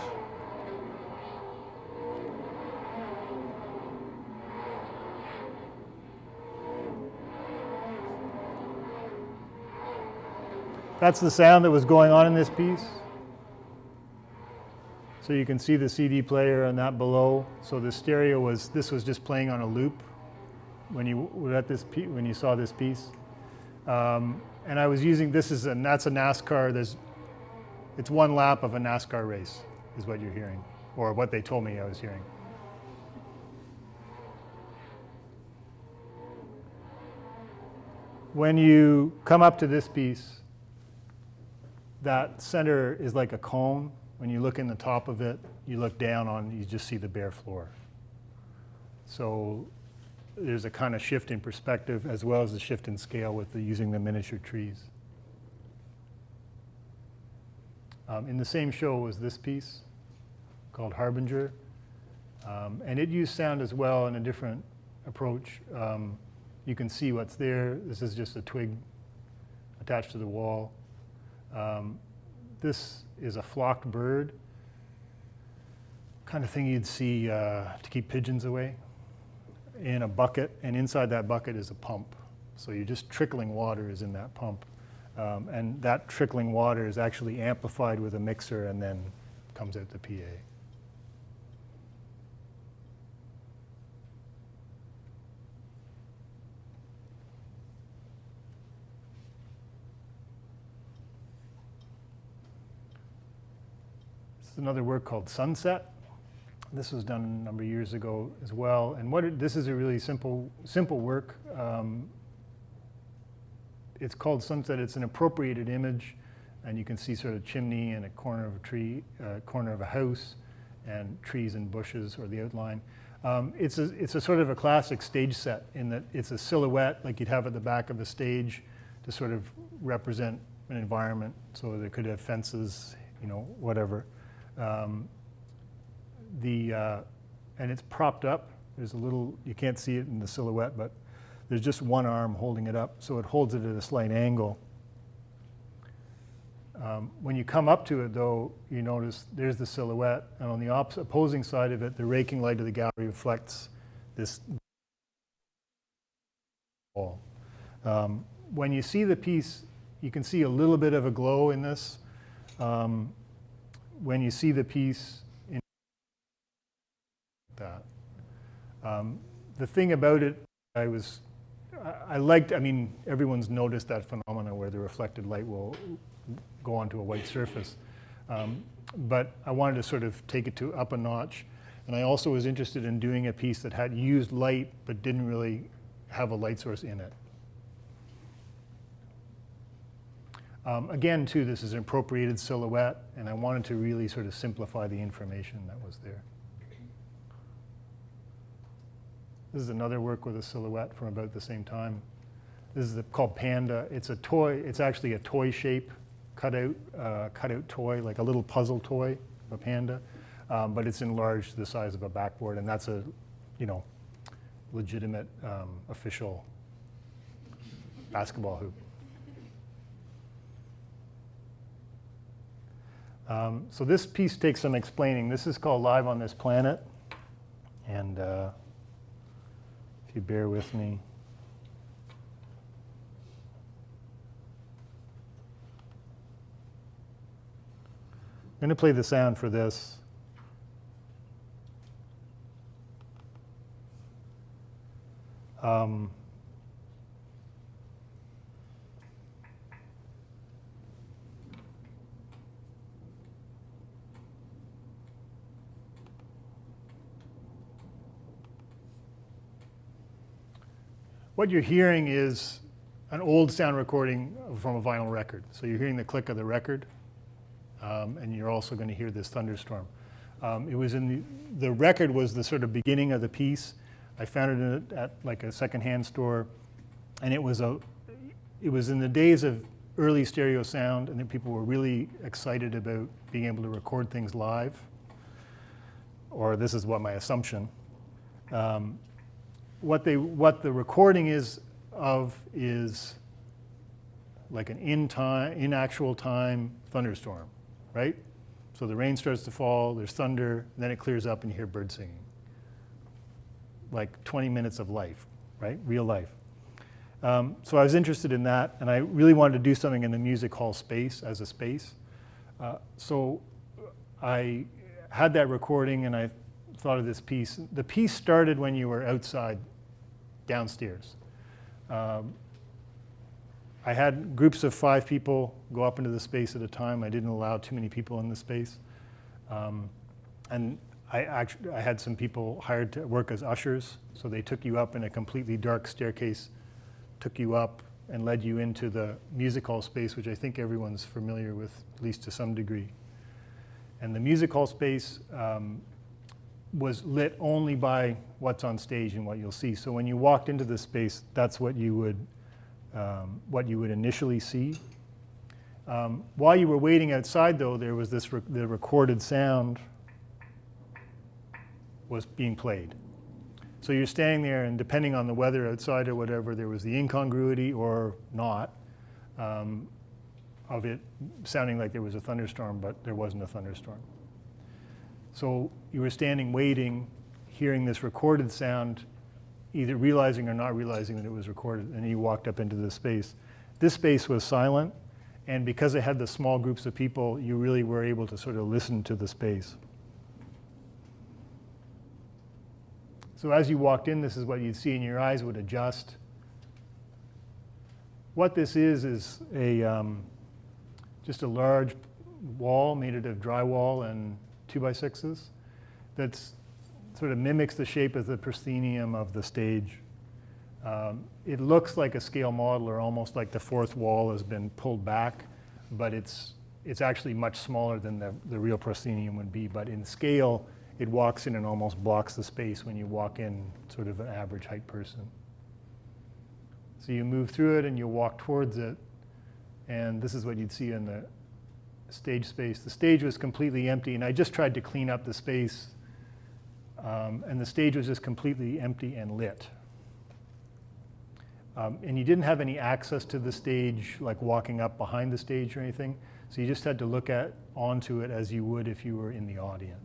That's the sound that was going on in this piece. So you can see the CD player and that below. So the stereo was, this was just playing on a loop when you were at this when you saw this piece. And I was using, that's a NASCAR, it's one lap of a NASCAR race is what you're hearing, or what they told me I was hearing. When you come up to this piece, that center is like a cone. When you look in the top of it, you look down on, you just see the bare floor. So there's a kind of shift in perspective as well as a shift in scale with using the miniature trees. In the same show was this piece called Harbinger. And it used sound as well in a different approach. You can see what's there. This is just a twig attached to the wall. This is a flocked bird, kind of thing you'd see to keep pigeons away, in a bucket, and inside that bucket is a pump. So you're just trickling water is in that pump. And that trickling water is actually amplified with a mixer and then comes out the PA. This is another work called Sunset. This was done a number of years ago as well. And this is a really simple work. It's called Sunset. It's an appropriated image, and you can see sort of chimney and a corner of a tree, corner of a house, and trees and bushes, or the outline. It's a sort of a classic stage set in that it's a silhouette like you'd have at the back of the stage to sort of represent an environment. So they could have fences, whatever. And it's propped up. There's a little, you can't see it in the silhouette, but there's just one arm holding it up, so it holds it at a slight angle. When you come up to it, though, you notice there's the silhouette, and on the opposing side of it, the raking light of the gallery reflects this wall. When you see the piece, you can see a little bit of a glow in this. When you see the piece in that. The thing about it, everyone's noticed that phenomena where the reflected light will go onto a white surface. But I wanted to sort of take it up a notch. And I also was interested in doing a piece that had used light but didn't really have a light source in it. Again, too, this is an appropriated silhouette, and I wanted to really sort of simplify the information that was there. This is another work with a silhouette from about the same time. This is called Panda. It's a toy. It's actually a toy shape, cut out toy, like a little puzzle toy of a panda, but it's enlarged to the size of a backboard, and that's a, legitimate official basketball hoop. So this piece takes some explaining. This is called Live on This Planet, and if you bear with me. I'm going to play the sound for this. What you're hearing is an old sound recording from a vinyl record. So you're hearing the click of the record, and you're also going to hear this thunderstorm. It was in the record was the sort of beginning of the piece. I found it at like a secondhand store, and it was in the days of early stereo sound, and that people were really excited about being able to record things live, or this is what my assumption. What the recording is like an in actual time thunderstorm, right? So the rain starts to fall, there's thunder, and then it clears up and you hear birds singing. Like 20 minutes of life, right? Real life. So I was interested in that, and I really wanted to do something in the music hall space as a space. So I had that recording, and I thought of this piece. The piece started when you were outside, downstairs. I had groups of 5 people go up into the space at a time. I didn't allow too many people in the space. And I had some people hired to work as ushers, so they took you up in a completely dark staircase, took you up and led you into the music hall space, which I think everyone's familiar with, at least to some degree. And the music hall space was lit only by what's on stage and what you'll see. So when you walked into the space, that's what you would initially see. While you were waiting outside, though, there was the recorded sound was being played. So you're standing there, and depending on the weather outside or whatever, there was the incongruity or not of it sounding like there was a thunderstorm, but there wasn't a thunderstorm. So you were standing waiting, hearing this recorded sound, either realizing or not realizing that it was recorded, and you walked up into this space. This space was silent, and because it had the small groups of people, you really were able to sort of listen to the space. So as you walked in, this is what you'd see, and your eyes would adjust. What this is just a large wall made out of drywall and 2x6s that sort of mimics the shape of the proscenium of the stage. It looks like a scale model, or almost like the fourth wall has been pulled back, but it's actually much smaller than the real proscenium would be. But in scale, it walks in and almost blocks the space when you walk in, sort of an average height person. So you move through it and you walk towards it, and this is what you'd see in the stage space. The stage was completely empty, and I just tried to clean up the space, and the stage was just completely empty and lit. And you didn't have any access to the stage, like walking up behind the stage or anything, so you just had to look onto it as you would if you were in the audience.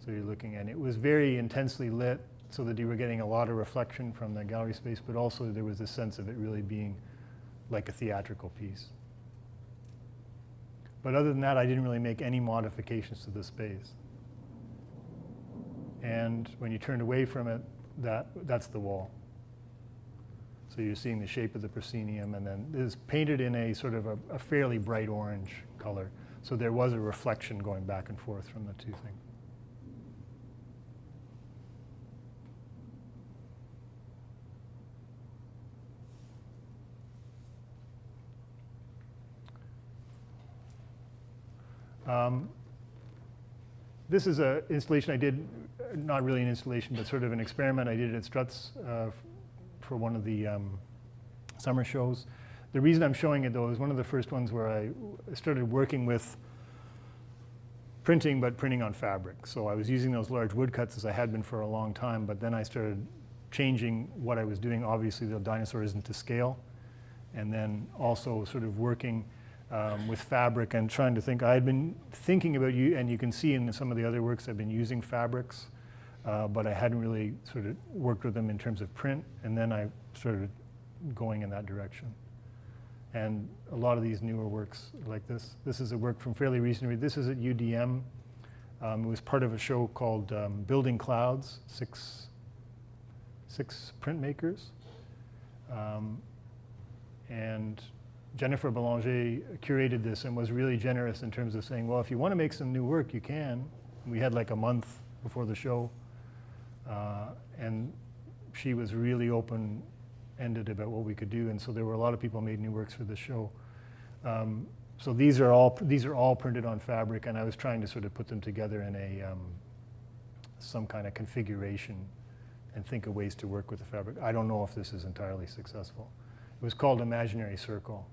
So you're looking at it. It was very intensely lit, so that you were getting a lot of reflection from the gallery space, but also there was a sense of it really being like a theatrical piece. But other than that, I didn't really make any modifications to the space. And when you turned away from it, that's the wall. So you're seeing the shape of the proscenium, and then it is painted in a sort of a fairly bright orange color. So there was a reflection going back and forth from the two things. This is an installation I did, not really an installation, but sort of an experiment I did at Struts for one of the summer shows. The reason I'm showing it, though, is one of the first ones where I started working with printing, but printing on fabric. So I was using those large woodcuts as I had been for a long time, but then I started changing what I was doing. Obviously, the dinosaur isn't to scale. And then also sort of working with fabric and trying to think. I had been thinking about and you can see in some of the other works I've been using fabrics, but I hadn't really sort of worked with them in terms of print, and then I started going in that direction. And a lot of these newer works like this. This is a work from fairly recently. This is at UDM. It was part of a show called Building Clouds, six printmakers. And Jennifer Belanger curated this and was really generous in terms of saying, well, if you want to make some new work, you can. We had like a month before the show. And she was really open-ended about what we could do. And so there were a lot of people who made new works for the show. So these are all printed on fabric, and I was trying to sort of put them together in some kind of configuration and think of ways to work with the fabric. I don't know if this is entirely successful. It was called Imaginary Circle.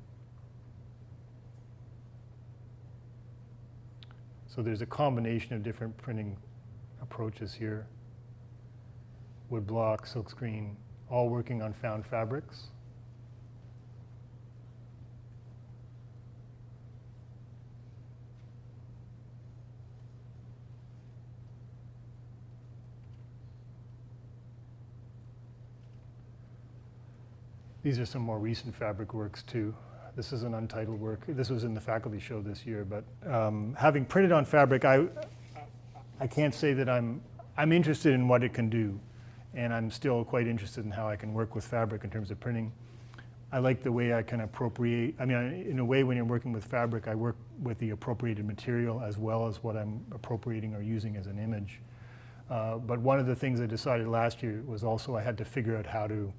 So there's a combination of different printing approaches here. Wood block, silkscreen, all working on found fabrics. These are some more recent fabric works too. This is an untitled work. This was in the faculty show this year, but having printed on fabric, I can't say that I'm interested in what it can do, and I'm still quite interested in how I can work with fabric in terms of printing. I like the way I can appropriate, I mean, in a way when you're working with fabric, I work with the appropriated material as well as what I'm appropriating or using as an image. But one of the things I decided last year was also I had to figure out how to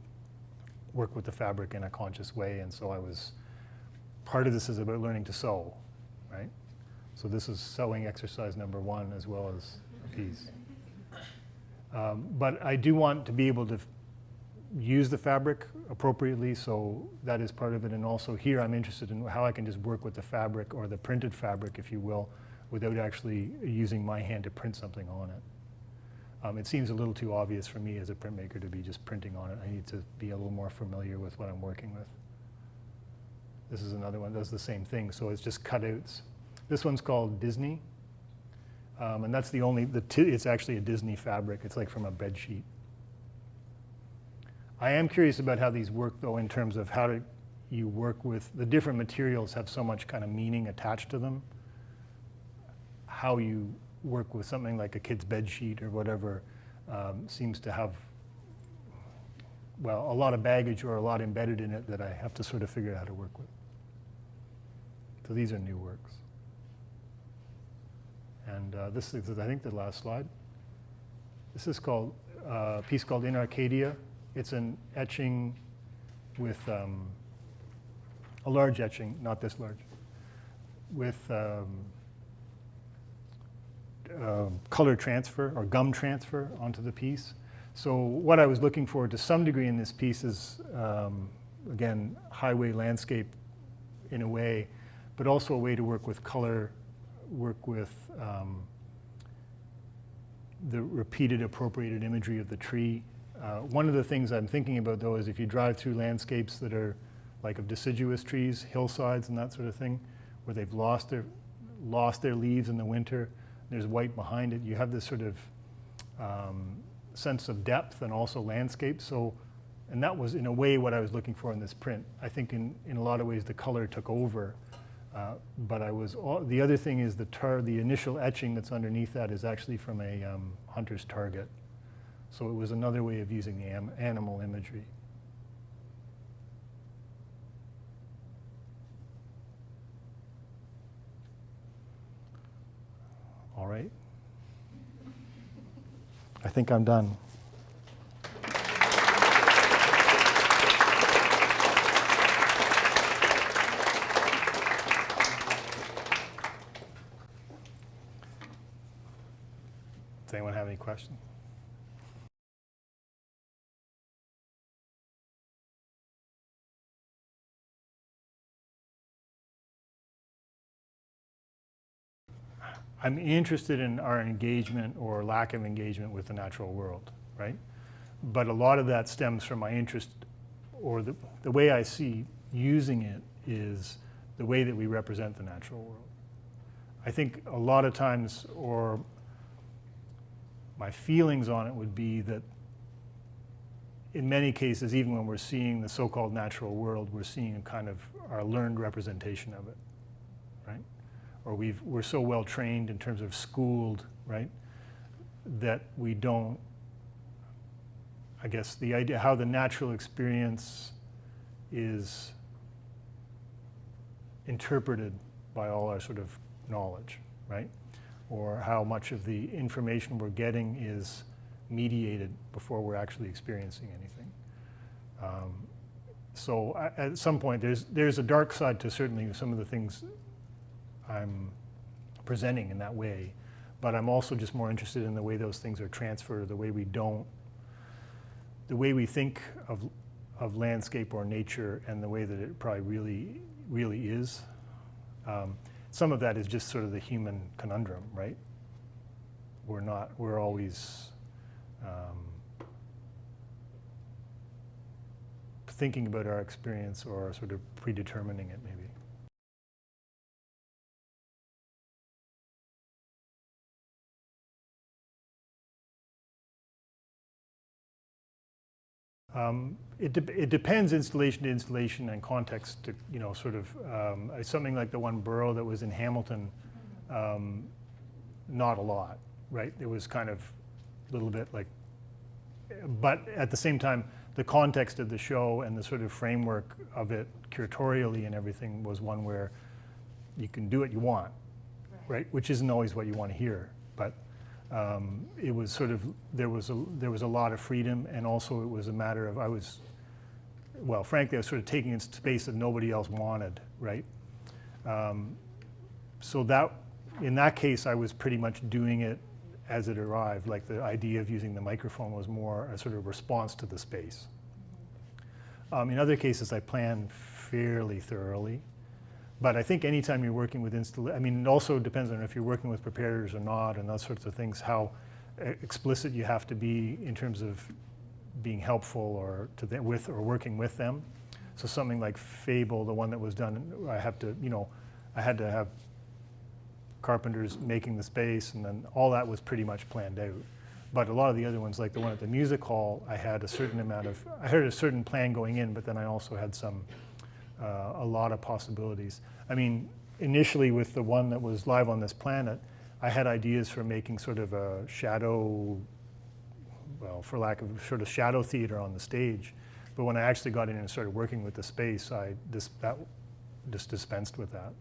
work with the fabric in a conscious way, and so part of this is about learning to sew, right? So this is sewing exercise number 1 as well as a piece. But I do want to be able to use the fabric appropriately, so that is part of it. And also here I'm interested in how I can just work with the fabric, or the printed fabric, if you will, without actually using my hand to print something on it. It seems a little too obvious for me as a printmaker to be just printing on it. I need to be a little more familiar with what I'm working with. This is another one that does the same thing, so it's just cutouts. This one's called Disney, and that's the only, it's actually a Disney fabric. It's like from a bed sheet. I am curious about how these work though, in terms of how you work with, the different materials have so much kind of meaning attached to them. How you work with something like a kid's bed sheet or whatever seems to have, well, a lot of baggage or a lot embedded in it that I have to sort of figure out how to work with. So these are new works. And this is, I think, the last slide. This is called a piece called In Arcadia. It's an etching with a large etching, not this large, with color transfer or gum transfer onto the piece. So what I was looking for to some degree in this piece is, again, highway landscape in a way, but also a way to work with color, work with the repeated appropriated imagery of the tree. One of the things I'm thinking about though is if you drive through landscapes that are like of deciduous trees, hillsides and that sort of thing, where they've lost their leaves in the winter, there's white behind it, you have this sort of sense of depth and also landscape. So, and that was in a way what I was looking for in this print. I think in a lot of ways the color took over, but the other thing is the initial etching that's underneath that is actually from a hunter's target. So it was another way of using the animal imagery. All right. I think I'm done. Does anyone have any questions? I'm interested in our engagement or lack of engagement with the natural world, right? But a lot of that stems from my interest, or the way I see using it is the way that we represent the natural world. I think a lot of times, or my feelings on it would be that in many cases, even when we're seeing the so-called natural world, we're seeing a kind of our learned representation of it, right? Or we're so well trained in terms of schooled, right, that we don't, I guess the idea how the natural experience is interpreted by all our sort of knowledge, right? Or how much of the information we're getting is mediated before we're actually experiencing anything. So at some point, there's a dark side to certainly some of the things I'm presenting in that way, but I'm also just more interested in the way those things are transferred, the way we think of landscape or nature, and the way that it probably really is. Some of that is just sort of the human conundrum, right? We're always thinking about our experience or sort of predetermining it, maybe. It depends installation to installation and context to, you know, sort of, something like the one borough that was in Hamilton, not a lot, right? It was kind of a little bit like, but at the same time, the context of the show and the sort of framework of it curatorially and everything was one where you can do what you want, right? Which isn't always what you want to hear, but it was sort of, there was a lot of freedom, and also it was a matter of, frankly, I was sort of taking in space that nobody else wanted, right? So that, in that case, I was pretty much doing it as it arrived. Like the idea of using the microphone was more a sort of response to the space. In other cases, I planned fairly thoroughly. But I think anytime you're working with I mean, it also depends on if you're working with preparators or not, and those sorts of things, how explicit you have to be in terms of being helpful or with or working with them. So something like Fable, the one that was done, I had to have carpenters making the space, and then all that was pretty much planned out. But a lot of the other ones, like the one at the music hall, I had a certain plan going in, but then I also had a lot of possibilities. I mean, initially with the one that was live on this planet, I had ideas for making sort of a shadow, for lack of sort of shadow theater on the stage. But when I actually got in and started working with the space, I just dispensed with that.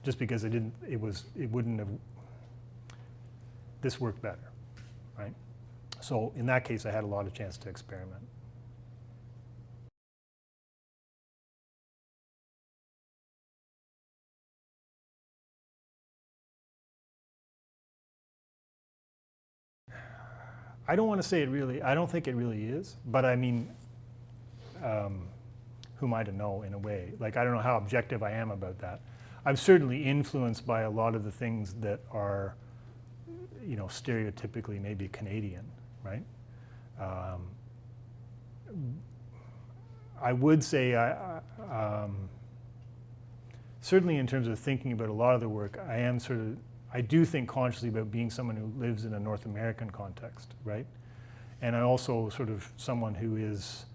Just because this worked better, right? So in that case, I had a lot of chance to experiment. I don't want to say I don't think it really is, but I mean, who am I to know in a way? Like, I don't know how objective I am about that. I'm certainly influenced by a lot of the things that are, you know, stereotypically maybe Canadian, right? I would say, certainly in terms of thinking about a lot of the work, I do think consciously about being someone who lives in a North American context, right? And I also sort of someone who is,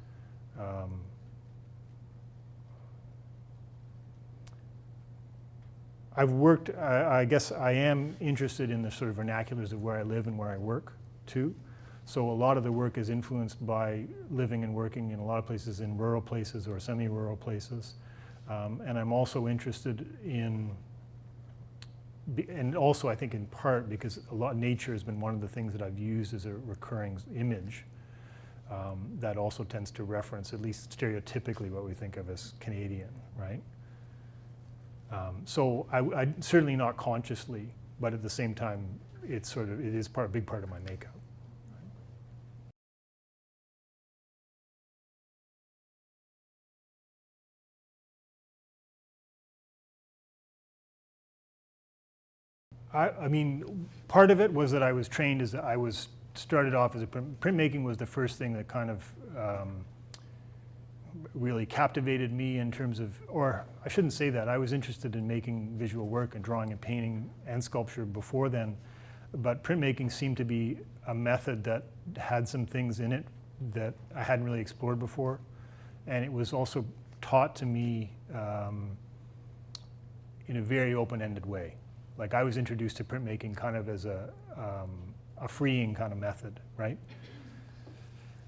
I guess I am interested in the sort of vernaculars of where I live and where I work too. So a lot of the work is influenced by living and working in a lot of places, in rural places or semi-rural places. And I'm also interested in, and also I think in part because nature has been one of the things that I've used as a recurring image that also tends to reference, at least stereotypically, what we think of as Canadian, right? So I certainly not consciously, but at the same time, it is a big part of my makeup. I mean, part of it was that I was trained started off as printmaking was the first thing that kind of really captivated me in terms of, or I shouldn't say that, I was interested in making visual work and drawing and painting and sculpture before then, but printmaking seemed to be a method that had some things in it that I hadn't really explored before. And it was also taught to me in a very open-ended way. Like, I was introduced to printmaking kind of as a freeing kind of method, right?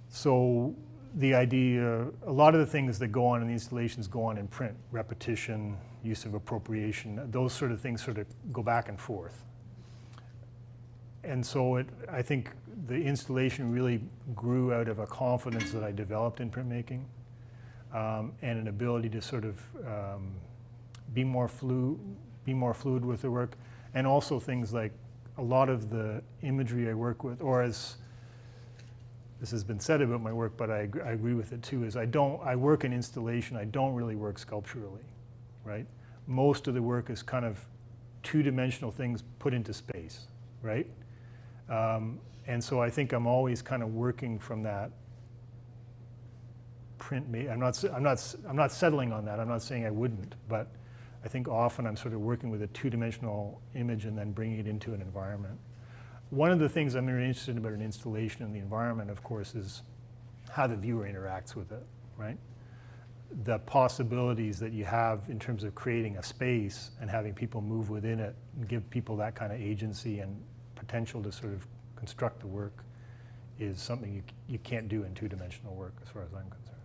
So the idea, a lot of the things that go on in the installations go on in print, repetition, use of appropriation, those sort of things sort of go back and forth. And so I think the installation really grew out of a confidence that I developed in printmaking, and an ability to sort of be more fluid with the work, and also things like a lot of the imagery I work with, or as this has been said about my work, but I agree with it too, is I work in installation, I don't really work sculpturally, right? Most of the work is kind of two-dimensional things put into space, right? And so I think I'm always kind of working from that I'm not settling on that. I'm not saying I wouldn't, but I think often I'm sort of working with a two-dimensional image and then bringing it into an environment. One of the things I'm very interested about an installation in the environment, of course, is how the viewer interacts with it, right? The possibilities that you have in terms of creating a space and having people move within it and give people that kind of agency and potential to sort of construct the work is something you can't do in two-dimensional work, as far as I'm concerned.